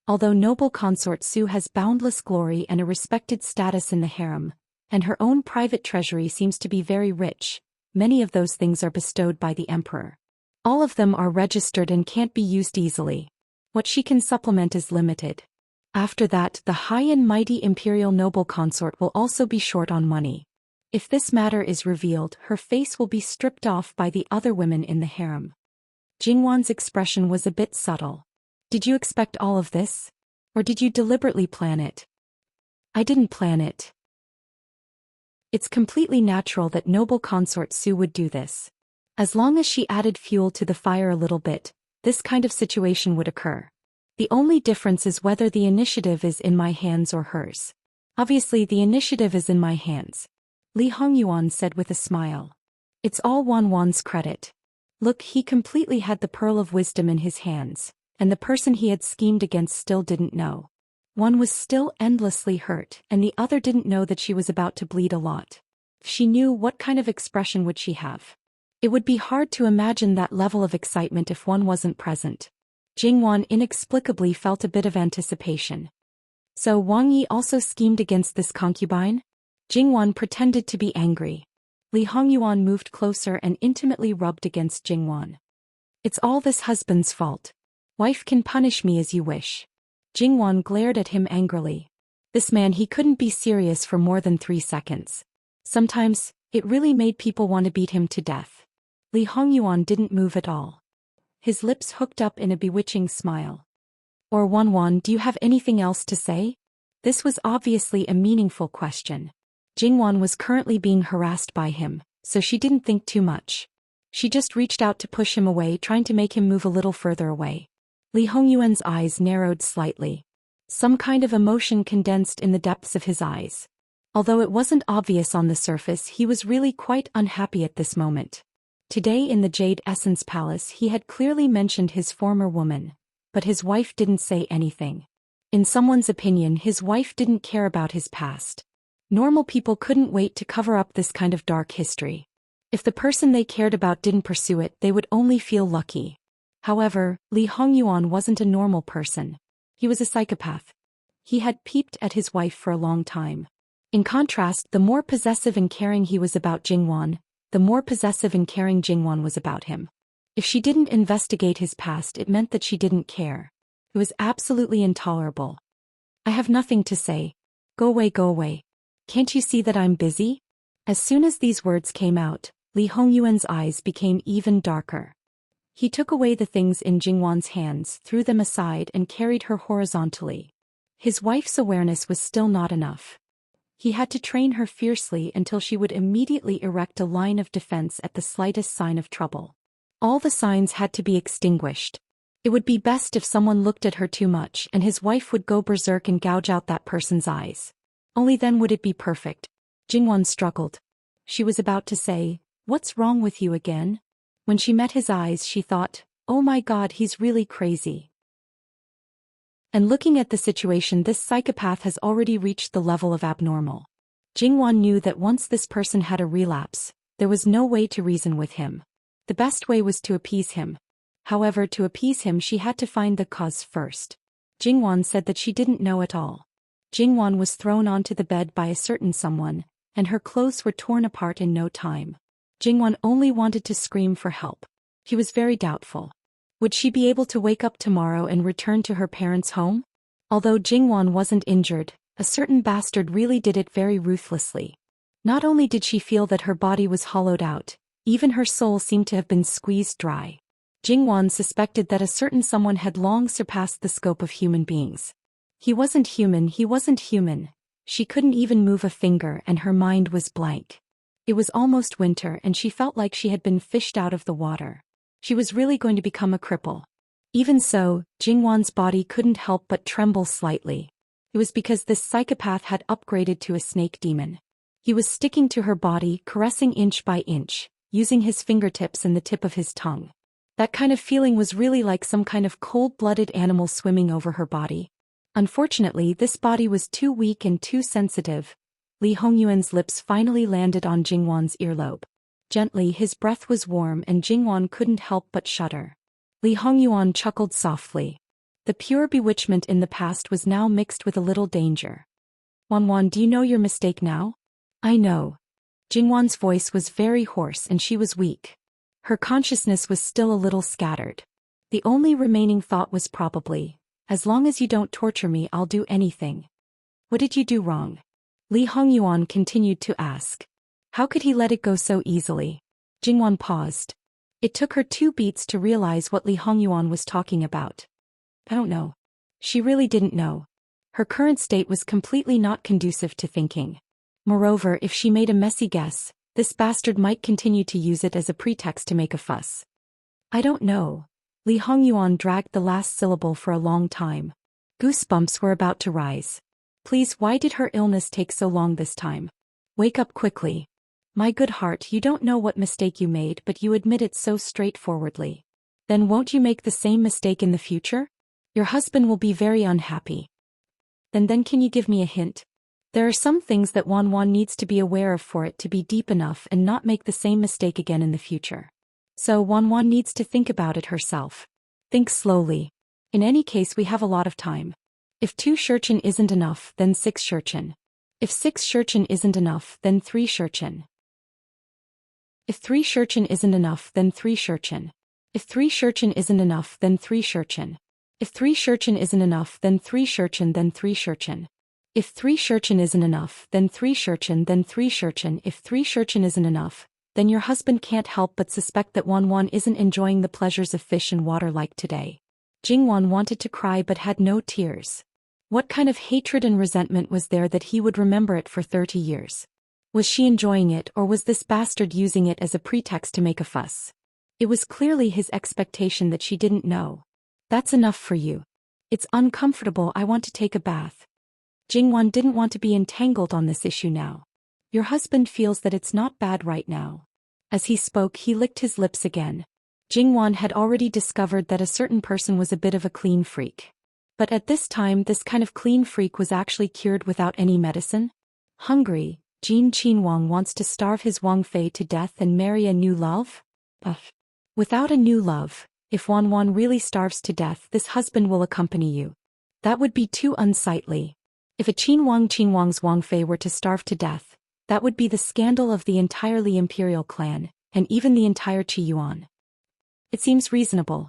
Although noble consort Su has boundless glory and a respected status in the harem, and her own private treasury seems to be very rich, many of those things are bestowed by the emperor. All of them are registered and can't be used easily. What she can supplement is limited. After that, the high and mighty imperial noble consort will also be short on money. If this matter is revealed, her face will be stripped off by the other women in the harem. Jingwan's expression was a bit subtle. Did you expect all of this? Or did you deliberately plan it? I didn't plan it. It's completely natural that noble consort Su would do this. As long as she added fuel to the fire a little bit, this kind of situation would occur. The only difference is whether the initiative is in my hands or hers. Obviously, the initiative is in my hands, Li Hongyuan said with a smile. It's all Wan's credit. Look, he completely had the pearl of wisdom in his hands, and the person he had schemed against still didn't know. One was still endlessly hurt, and the other didn't know that she was about to bleed a lot. If she knew, what kind of expression would she have? It would be hard to imagine that level of excitement if one wasn't present. Jingwan inexplicably felt a bit of anticipation. So Wang Yi also schemed against this concubine? Jingwan pretended to be angry. Li Hongyuan moved closer and intimately rubbed against Jingwan. It's all this husband's fault. Wife can punish me as you wish. Jingwan glared at him angrily. This man, he couldn't be serious for more than 3 seconds. Sometimes, it really made people want to beat him to death. Li Hongyuan didn't move at all. His lips hooked up in a bewitching smile. Or Wanwan, do you have anything else to say? This was obviously a meaningful question. Jingwan was currently being harassed by him, so she didn't think too much. She just reached out to push him away, trying to make him move a little further away. Li Hongyuan's eyes narrowed slightly. Some kind of emotion condensed in the depths of his eyes. Although it wasn't obvious on the surface, he was really quite unhappy at this moment. Today in the Jade Essence Palace he had clearly mentioned his former woman, but his wife didn't say anything. In someone's opinion, his wife didn't care about his past. Normal people couldn't wait to cover up this kind of dark history. If the person they cared about didn't pursue it, they would only feel lucky. However, Li Hongyuan wasn't a normal person. He was a psychopath. He had peeped at his wife for a long time. In contrast, the more possessive and caring he was about Jingwan, the more possessive and caring Jingwan was about him. If she didn't investigate his past, it meant that she didn't care. It was absolutely intolerable. I have nothing to say. Go away, go away. Can't you see that I'm busy? As soon as these words came out, Li Hongyuan's eyes became even darker. He took away the things in Jingwan's hands, threw them aside and carried her horizontally. His wife's awareness was still not enough. He had to train her fiercely until she would immediately erect a line of defense at the slightest sign of trouble. All the signs had to be extinguished. It would be best if someone looked at her too much and his wife would go berserk and gouge out that person's eyes. Only then would it be perfect. Jingwan struggled. She was about to say, "What's wrong with you again?" When she met his eyes, she thought, "Oh my God, he's really crazy." And looking at the situation, this psychopath has already reached the level of abnormal. Jingwan knew that once this person had a relapse, there was no way to reason with him. The best way was to appease him. However, to appease him she had to find the cause first. Jingwan said that she didn't know at all. Jingwan was thrown onto the bed by a certain someone, and her clothes were torn apart in no time. Jingwan only wanted to scream for help. He was very doubtful. Would she be able to wake up tomorrow and return to her parents' home? Although Jingwan wasn't injured, a certain bastard really did it very ruthlessly. Not only did she feel that her body was hollowed out, even her soul seemed to have been squeezed dry. Jingwan suspected that a certain someone had long surpassed the scope of human beings. He wasn't human, he wasn't human. She couldn't even move a finger and her mind was blank. It was almost winter and she felt like she had been fished out of the water. She was really going to become a cripple. Even so, Jingwan's body couldn't help but tremble slightly. It was because this psychopath had upgraded to a snake demon. He was sticking to her body, caressing inch by inch, using his fingertips and the tip of his tongue. That kind of feeling was really like some kind of cold-blooded animal swimming over her body. Unfortunately, this body was too weak and too sensitive. Li Hongyuan's lips finally landed on Jingwan's earlobe. Gently, his breath was warm and Jingwan couldn't help but shudder. Li Hongyuan chuckled softly. The pure bewitchment in the past was now mixed with a little danger. "Wanwan, do you know your mistake now?" "I know." Jingwan's voice was very hoarse and she was weak. Her consciousness was still a little scattered. The only remaining thought was probably, "As long as you don't torture me, I'll do anything." "What did you do wrong?" Li Hongyuan continued to ask. How could he let it go so easily? Jingwan paused. It took her 2 beats to realize what Li Hongyuan was talking about. I don't know. She really didn't know. Her current state was completely not conducive to thinking. Moreover, if she made a messy guess, this bastard might continue to use it as a pretext to make a fuss. I don't know. Li Hongyuan dragged the last syllable for a long time. Goosebumps were about to rise. Please, why did her illness take so long this time? Wake up quickly. My good heart, you don't know what mistake you made, but you admit it so straightforwardly. Then won't you make the same mistake in the future? Your husband will be very unhappy. Then can you give me a hint? There are some things that Wanwan needs to be aware of for it to be deep enough and not make the same mistake again in the future. So Wanwan needs to think about it herself. Think slowly. In any case, we have a lot of time. If 2 shurchen isn't enough, then 6 shurchen. If 6 shurchen isn't enough, then 3 shurchen. If 3 shurchen isn't enough, then 3 shurchen. If 3 shurchen isn't enough, then 3 shurchen. If 3 shurchen isn't enough, then 3 shurchen, then 3 shurchen. If 3 shirchen isn't enough, then 3 shirchen, then 3 shirchen. If 3 shirchen isn't enough, then your husband can't help but suspect that Wan isn't enjoying the pleasures of fish and water like today. Jingwan wanted to cry but had no tears. What kind of hatred and resentment was there that he would remember it for 30 years? Was she enjoying it, or was this bastard using it as a pretext to make a fuss? It was clearly his expectation that she didn't know. That's enough for you. It's uncomfortable, I want to take a bath. Jingwan didn't want to be entangled on this issue now. Your husband feels that it's not bad right now. As he spoke, he licked his lips again. Jingwan had already discovered that a certain person was a bit of a clean freak. But at this time, this kind of clean freak was actually cured without any medicine. Hungry, Jin Qinwang wants to starve his Wang Fei to death and marry a new love? Without a new love, if Wan really starves to death, this husband will accompany you. That would be too unsightly. If a Qinwang's Wang Fei were to starve to death, that would be the scandal of the entirely imperial clan, and even the entire Qi Yuan. It seems reasonable.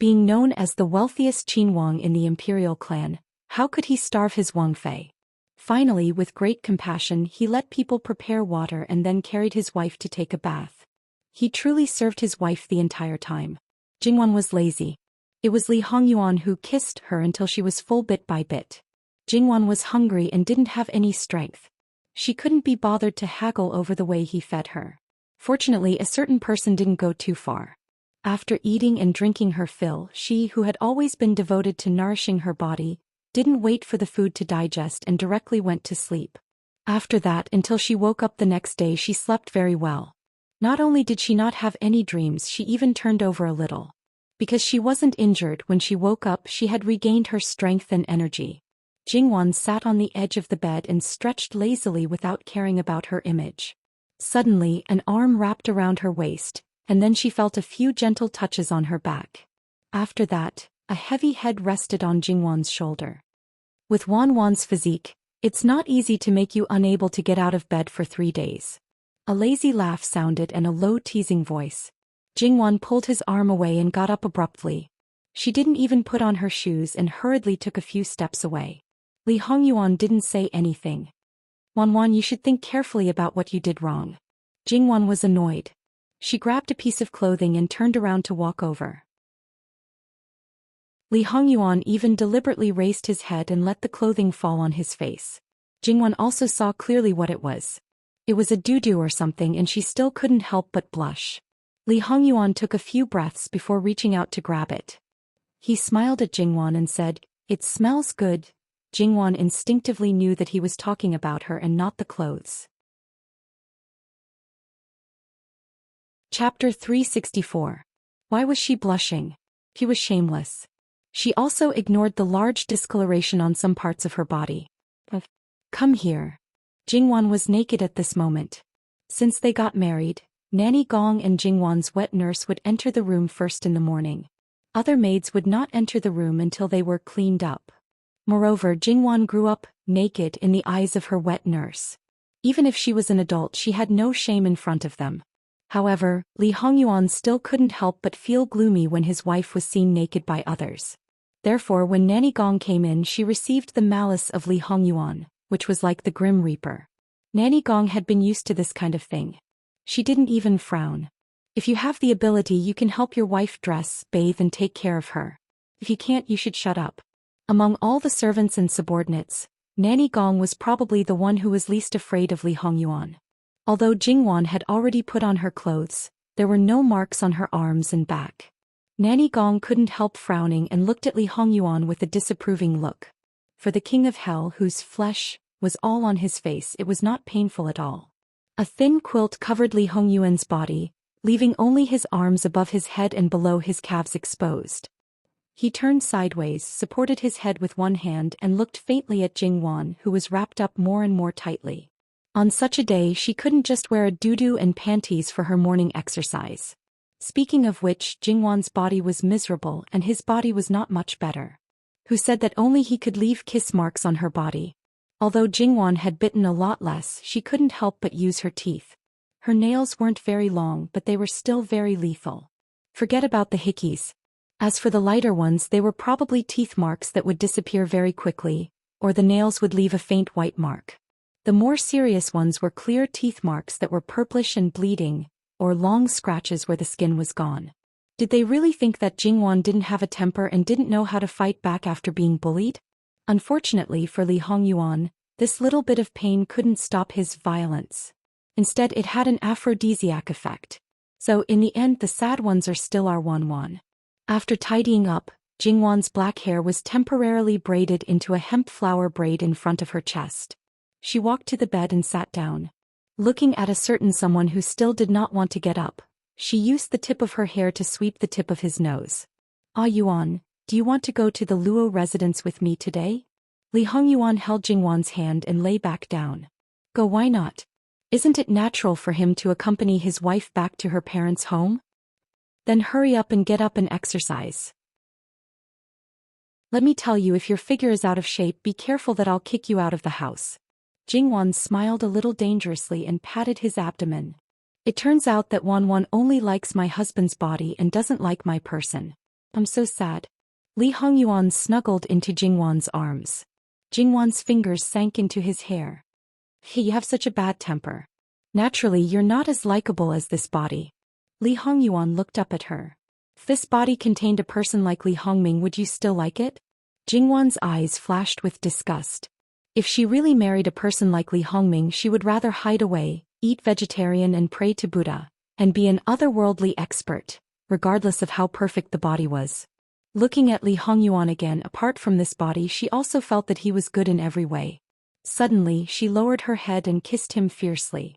Being known as the wealthiest Qinwang in the imperial clan, how could he starve his Wang Fei? Finally, with great compassion, he let people prepare water and then carried his wife to take a bath. He truly served his wife the entire time. Jingwan was lazy. It was Li Hongyuan who kissed her until she was full bit by bit. Jingwan was hungry and didn't have any strength. She couldn't be bothered to haggle over the way he fed her. Fortunately, a certain person didn't go too far. After eating and drinking her fill, she, who had always been devoted to nourishing her body, didn't wait for the food to digest and directly went to sleep. After that, until she woke up the next day, she slept very well. Not only did she not have any dreams, she even turned over a little. Because she wasn't injured, when she woke up she had regained her strength and energy. Jingwan sat on the edge of the bed and stretched lazily without caring about her image. Suddenly, an arm wrapped around her waist, and then she felt a few gentle touches on her back. After that, a heavy head rested on Jingwan's shoulder. With Wan's physique, it's not easy to make you unable to get out of bed for 3 days. A lazy laugh sounded and a low teasing voice. Jingwan pulled his arm away and got up abruptly. She didn't even put on her shoes and hurriedly took a few steps away. Li Hongyuan didn't say anything. Wan, you should think carefully about what you did wrong. Jingwan was annoyed. She grabbed a piece of clothing and turned around to walk over. Li Hongyuan even deliberately raised his head and let the clothing fall on his face. Jingwan also saw clearly what it was. It was a doo-doo or something, and she still couldn't help but blush. Li Hongyuan took a few breaths before reaching out to grab it. He smiled at Jingwan and said, "It smells good." Jingwan instinctively knew that he was talking about her and not the clothes. Chapter 364. Why was she blushing? He was shameless. She also ignored the large discoloration on some parts of her body. Come here. Jingwan was naked at this moment. Since they got married, Nanny Gong and Jingwan's wet nurse would enter the room first in the morning. Other maids would not enter the room until they were cleaned up. Moreover, Jingwan grew up naked in the eyes of her wet nurse. Even if she was an adult, she had no shame in front of them. However, Li Hongyuan still couldn't help but feel gloomy when his wife was seen naked by others. Therefore, when Nanny Gong came in, she received the malice of Li Hongyuan, which was like the Grim Reaper. Nanny Gong had been used to this kind of thing. She didn't even frown. If you have the ability, you can help your wife dress, bathe and take care of her. If you can't, you should shut up. Among all the servants and subordinates, Nanny Gong was probably the one who was least afraid of Li Hongyuan. Although Jingwan had already put on her clothes, there were no marks on her arms and back. Nanny Gong couldn't help frowning and looked at Li Hongyuan with a disapproving look. For the king of hell, whose flesh was all on his face, it was not painful at all. A thin quilt covered Li Hongyuan's body, leaving only his arms above his head and below his calves exposed. He turned sideways, supported his head with one hand and looked faintly at Jingwan, who was wrapped up more and more tightly. On such a day she couldn't just wear a doo-doo and panties for her morning exercise. Speaking of which, Jingwan's body was miserable and his body was not much better. Who said that only he could leave kiss marks on her body? Although Jingwan had bitten a lot less, she couldn't help but use her teeth. Her nails weren't very long, but they were still very lethal. Forget about the hickeys. As for the lighter ones, they were probably teeth marks that would disappear very quickly, or the nails would leave a faint white mark. The more serious ones were clear teeth marks that were purplish and bleeding, or long scratches where the skin was gone. Did they really think that Jingwan didn't have a temper and didn't know how to fight back after being bullied? Unfortunately for Li Hongyuan, this little bit of pain couldn't stop his violence. Instead, it had an aphrodisiac effect. So in the end, the sad ones are still our Wanwan. After tidying up, Jingwan's black hair was temporarily braided into a hemp flower braid in front of her chest. She walked to the bed and sat down. Looking at a certain someone who still did not want to get up, she used the tip of her hair to sweep the tip of his nose. "Ah Yuan, do you want to go to the Luo residence with me today?" Li Hongyuan held Jingwan's hand and lay back down. "Go, why not? Isn't it natural for him to accompany his wife back to her parents' home? Then hurry up and get up and exercise. Let me tell you, if your figure is out of shape, be careful that I'll kick you out of the house." Jingwan smiled a little dangerously and patted his abdomen. "It turns out that Wanwan only likes my husband's body and doesn't like my person. I'm so sad." Li Hongyuan snuggled into Jingwan's arms. Jingwan's fingers sank into his hair. "Hey, you have such a bad temper. Naturally, you're not as likable as this body." Li Hongyuan looked up at her. "If this body contained a person like Li Hongming, would you still like it?" Jingwan's eyes flashed with disgust. If she really married a person like Li Hongming, she would rather hide away, eat vegetarian and pray to Buddha, and be an otherworldly expert, regardless of how perfect the body was. Looking at Li Hongyuan again, apart from this body, she also felt that he was good in every way. Suddenly, she lowered her head and kissed him fiercely.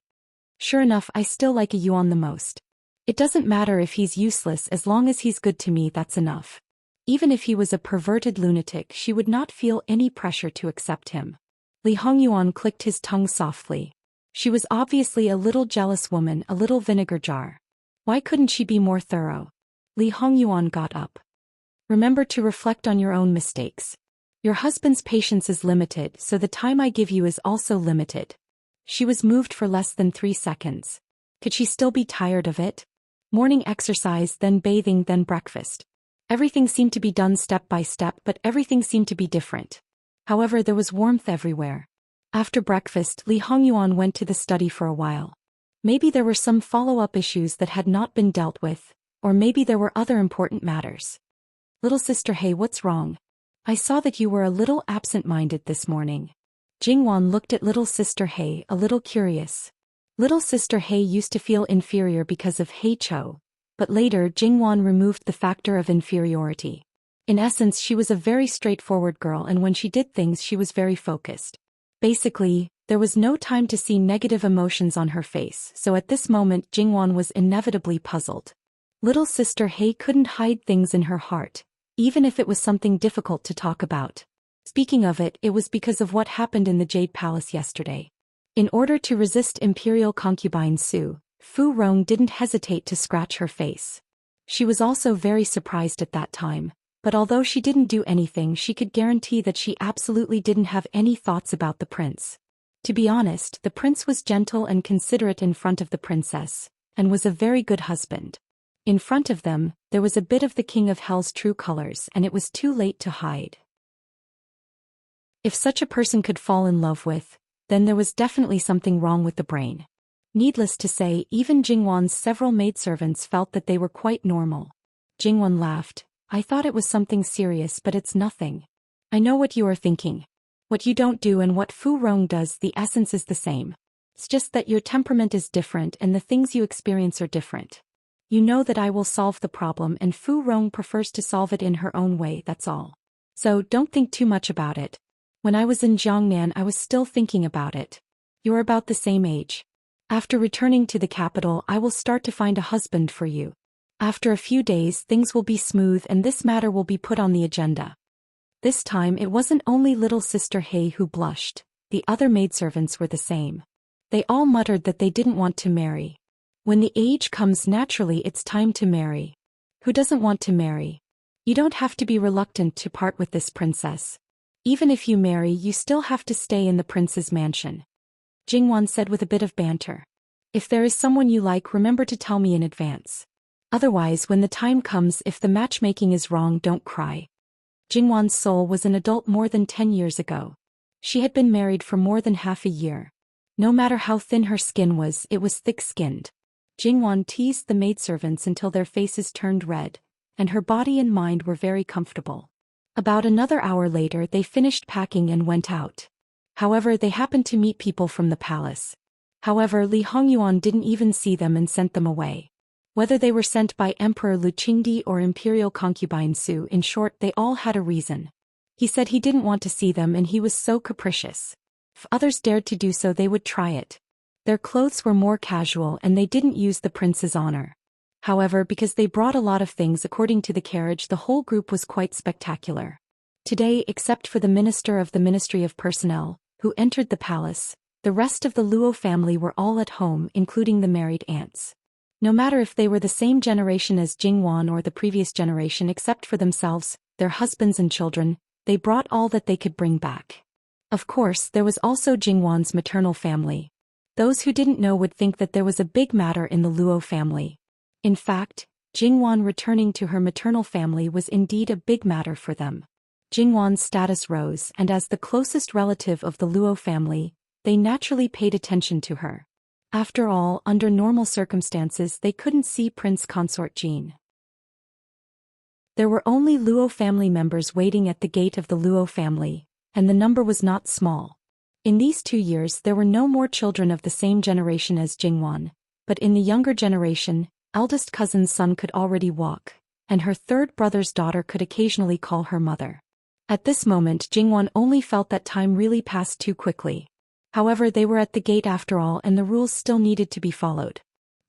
"Sure enough, I still like a Yuan the most. It doesn't matter if he's useless, as long as he's good to me, that's enough." Even if he was a perverted lunatic, she would not feel any pressure to accept him. Li Hongyuan clicked his tongue softly. She was obviously a little jealous woman, a little vinegar jar. Why couldn't she be more thorough? Li Hongyuan got up. "Remember to reflect on your own mistakes. Your husband's patience is limited, so the time I give you is also limited." She was moved for less than 3 seconds. Could she still be tired of it? Morning exercise, then bathing, then breakfast. Everything seemed to be done step by step, but everything seemed to be different. However, there was warmth everywhere. After breakfast, Li Hongyuan went to the study for a while. Maybe there were some follow-up issues that had not been dealt with, or maybe there were other important matters. "Little sister, hey, what's wrong? I saw that you were a little absent-minded this morning." Jingwan looked at little sister Hei, a little curious. Little sister Hei used to feel inferior because of Hei Cho, but later Jingwan removed the factor of inferiority. In essence, she was a very straightforward girl, and when she did things, she was very focused. Basically, there was no time to see negative emotions on her face, so at this moment Jingwan was inevitably puzzled. Little sister Hei couldn't hide things in her heart, even if it was something difficult to talk about. Speaking of it, it was because of what happened in the Jade Palace yesterday. In order to resist Imperial concubine Su, Fu Rong didn't hesitate to scratch her face. She was also very surprised at that time, but although she didn't do anything, she could guarantee that she absolutely didn't have any thoughts about the prince. To be honest, the prince was gentle and considerate in front of the princess, and was a very good husband. In front of them, there was a bit of the King of Hell's true colors, and it was too late to hide. If such a person could fall in love with, then there was definitely something wrong with the brain. Needless to say, even Jingwan's several maidservants felt that they were quite normal. Jingwan laughed. "I thought it was something serious, but it's nothing. I know what you are thinking. What you don't do and what Fu Rong does, the essence is the same. It's just that your temperament is different and the things you experience are different. You know that I will solve the problem, and Fu Rong prefers to solve it in her own way, that's all. So don't think too much about it. When I was in Jiangnan, I was still thinking about it. You're about the same age. After returning to the capital, I will start to find a husband for you. After a few days, things will be smooth and this matter will be put on the agenda." This time it wasn't only little sister Hei who blushed, the other maidservants were the same. They all muttered that they didn't want to marry. When the age comes, naturally it's time to marry. Who doesn't want to marry? You don't have to be reluctant to part with this princess. Even if you marry, you still have to stay in the prince's mansion. Jingwan said with a bit of banter. "If there is someone you like, remember to tell me in advance. Otherwise, when the time comes, if the matchmaking is wrong, don't cry." Jingwan's soul was an adult more than 10 years ago. She had been married for more than half a year. No matter how thin her skin was, it was thick-skinned. Jingwan teased the maidservants until their faces turned red, and her body and mind were very comfortable. About another hour later they finished packing and went out. However, they happened to meet people from the palace. However, Li Hongyuan didn't even see them and sent them away. Whether they were sent by Emperor Lu Qingdi or Imperial concubine Su, in short, they all had a reason. He said he didn't want to see them and he was so capricious. If others dared to do so, they would try it. Their clothes were more casual and they didn't use the prince's honor. However, because they brought a lot of things according to the carriage, the whole group was quite spectacular. Today, except for the minister of the Ministry of Personnel, who entered the palace, the rest of the Luo family were all at home, including the married aunts. No matter if they were the same generation as Jingwan or the previous generation, except for themselves, their husbands and children, they brought all that they could bring back. Of course, there was also Jingwan's maternal family. Those who didn't know would think that there was a big matter in the Luo family. In fact, Jingwan returning to her maternal family was indeed a big matter for them. Jingwan's status rose, and as the closest relative of the Luo family, they naturally paid attention to her. After all, under normal circumstances they couldn't see Prince Consort Jean. There were only Luo family members waiting at the gate of the Luo family, and the number was not small. In these 2 years there were no more children of the same generation as Jingwan, but in the younger generation, eldest cousin's son could already walk, and her third brother's daughter could occasionally call her mother. At this moment Jingwan only felt that time really passed too quickly. However, they were at the gate after all and the rules still needed to be followed.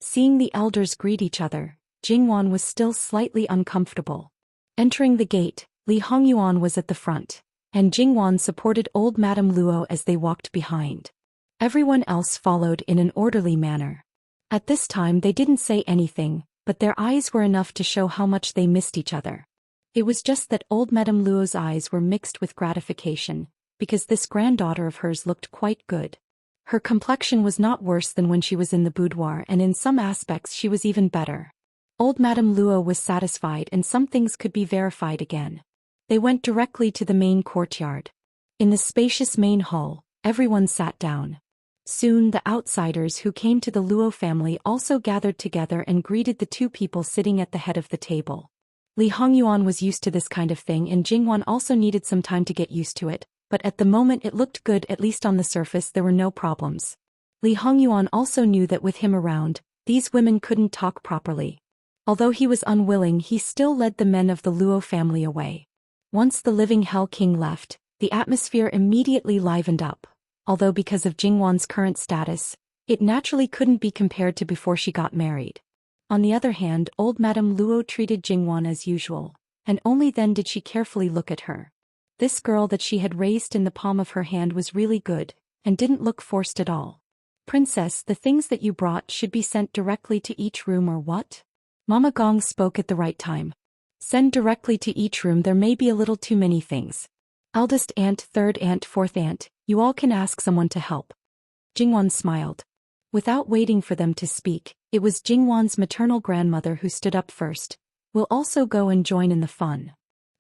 Seeing the elders greet each other, Jingwan was still slightly uncomfortable. Entering the gate, Li Hongyuan was at the front, and Jingwan supported old Madame Luo as they walked behind. Everyone else followed in an orderly manner. At this time they didn't say anything, but their eyes were enough to show how much they missed each other. It was just that old Madame Luo's eyes were mixed with gratification, because this granddaughter of hers looked quite good. Her complexion was not worse than when she was in the boudoir, and in some aspects she was even better. Old Madame Luo was satisfied and some things could be verified again. They went directly to the main courtyard. In the spacious main hall, everyone sat down. Soon the outsiders who came to the Luo family also gathered together and greeted the two people sitting at the head of the table. Li Hongyuan was used to this kind of thing and Jingwan also needed some time to get used to it, but at the moment it looked good. At least on the surface there were no problems. Li Hongyuan also knew that with him around, these women couldn't talk properly. Although he was unwilling, he still led the men of the Luo family away. Once the living Hell King left, the atmosphere immediately livened up, although because of Jingwan's current status, it naturally couldn't be compared to before she got married. On the other hand, old Madame Luo treated Jingwan as usual, and only then did she carefully look at her. This girl that she had raised in the palm of her hand was really good, and didn't look forced at all. "Princess, the things that you brought should be sent directly to each room or what?" Mama Gong spoke at the right time. "Send directly to each room, there may be a little too many things. Eldest aunt, third aunt, fourth aunt, you all can ask someone to help." Jingwan smiled. Without waiting for them to speak, it was Jingwan's maternal grandmother who stood up first. "We'll also go and join in the fun."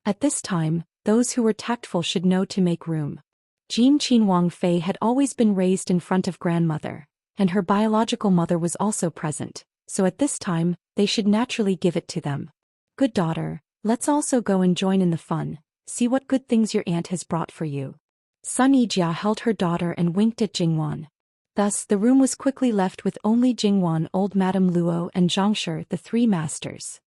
At this time, those who were tactful should know to make room. Jean Qin Wang Fei had always been raised in front of grandmother, and her biological mother was also present, so at this time, they should naturally give it to them. "Good daughter, let's also go and join in the fun. See what good things your aunt has brought for you." Sun Yijia held her daughter and winked at Jingwan. Thus the room was quickly left with only Jingwan, old Madame Luo and Zhangshi, the three masters.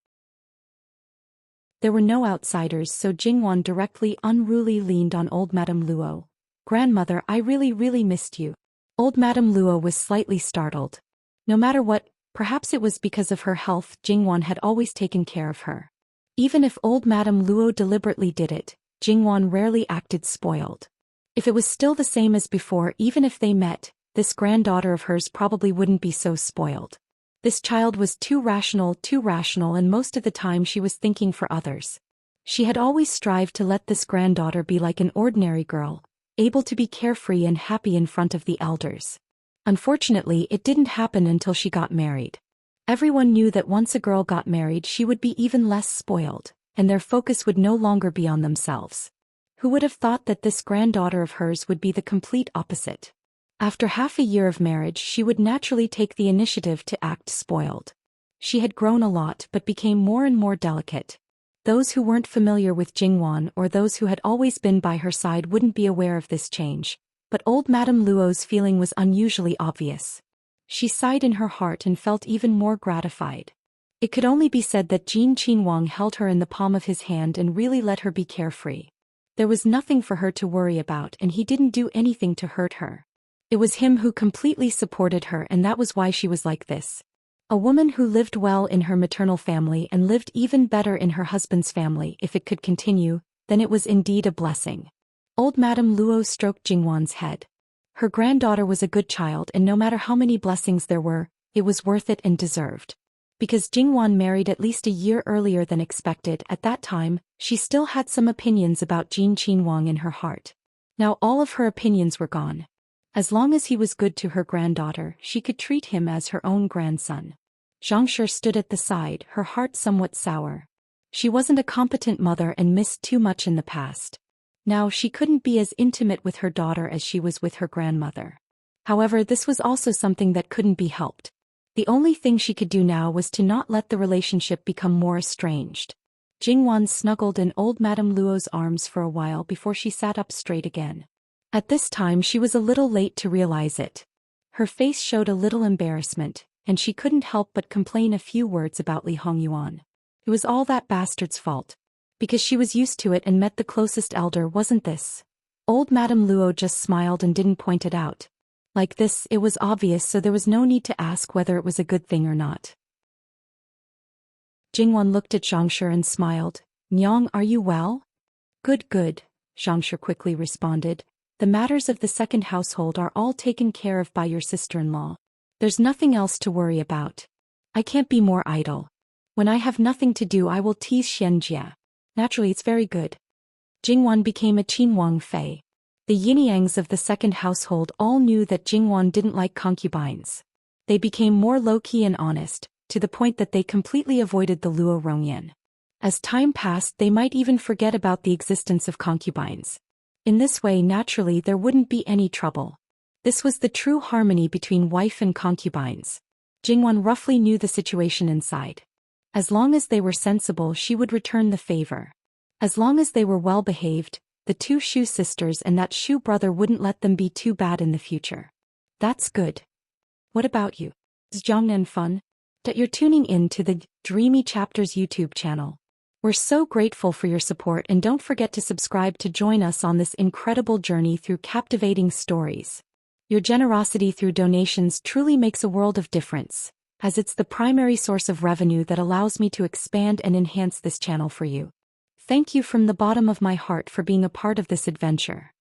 There were no outsiders, so Jingwan directly unruly leaned on old Madame Luo. "Grandmother, I really missed you." Old Madame Luo was slightly startled. No matter what, perhaps it was because of her health, Jingwan had always taken care of her. Even if old Madame Luo deliberately did it, Jingwan rarely acted spoiled. If it was still the same as before, even if they met, this granddaughter of hers probably wouldn't be so spoiled. This child was too rational, and most of the time she was thinking for others. She had always strived to let this granddaughter be like an ordinary girl, able to be carefree and happy in front of the elders. Unfortunately, it didn't happen until she got married. Everyone knew that once a girl got married she would be even less spoiled, and their focus would no longer be on themselves. Who would have thought that this granddaughter of hers would be the complete opposite? After half a year of marriage, she would naturally take the initiative to act spoiled. She had grown a lot but became more and more delicate. Those who weren't familiar with Jingwan or those who had always been by her side wouldn't be aware of this change, but old Madame Luo's feeling was unusually obvious. She sighed in her heart and felt even more gratified. It could only be said that Jin Qinhuang held her in the palm of his hand and really let her be carefree. There was nothing for her to worry about, and he didn't do anything to hurt her. It was him who completely supported her, and that was why she was like this. A woman who lived well in her maternal family and lived even better in her husband's family. If it could continue, then it was indeed a blessing. Old Madame Luo stroked Jingwan's head. Her granddaughter was a good child, and no matter how many blessings there were, it was worth it and deserved. Because Jingwan married at least a year earlier than expected, at that time, she still had some opinions about Jin Qinhuang in her heart. Now all of her opinions were gone. As long as he was good to her granddaughter, she could treat him as her own grandson. Zhangshi stood at the side, her heart somewhat sour. She wasn't a competent mother and missed too much in the past. Now she couldn't be as intimate with her daughter as she was with her grandmother. However, this was also something that couldn't be helped. The only thing she could do now was to not let the relationship become more estranged. Jingwan snuggled in old Madame Luo's arms for a while before she sat up straight again. At this time she was a little late to realize it. Her face showed a little embarrassment, and she couldn't help but complain a few words about Li Hongyuan. It was all that bastard's fault. Because she was used to it and met the closest elder, wasn't this? Old Madame Luo just smiled and didn't point it out. Like this, it was obvious, so there was no need to ask whether it was a good thing or not. Jingwan looked at Zhangshi and smiled. Nyang, are you well? Good, good, Zhangshi quickly responded. The matters of the second household are all taken care of by your sister-in-law. There's nothing else to worry about. I can't be more idle. When I have nothing to do, I will tease Xianjia. Naturally, it's very good. Jingwan became a Qinhuang Fei. The yin-yangs of the second household all knew that Jingwan didn't like concubines. They became more low-key and honest, to the point that they completely avoided the Luo Rongyan. As time passed, they might even forget about the existence of concubines. In this way, naturally, there wouldn't be any trouble. This was the true harmony between wife and concubines. Jingwan roughly knew the situation inside. As long as they were sensible, she would return the favor. As long as they were well-behaved, the two Shu sisters and that Shu brother wouldn't let them be too bad in the future. That's good. What about you? Is Jiangnan fun? That you're tuning in to the Dreamy Chapters YouTube channel. We're so grateful for your support, and don't forget to subscribe to join us on this incredible journey through captivating stories. Your generosity through donations truly makes a world of difference, as it's the primary source of revenue that allows me to expand and enhance this channel for you. Thank you from the bottom of my heart for being a part of this adventure.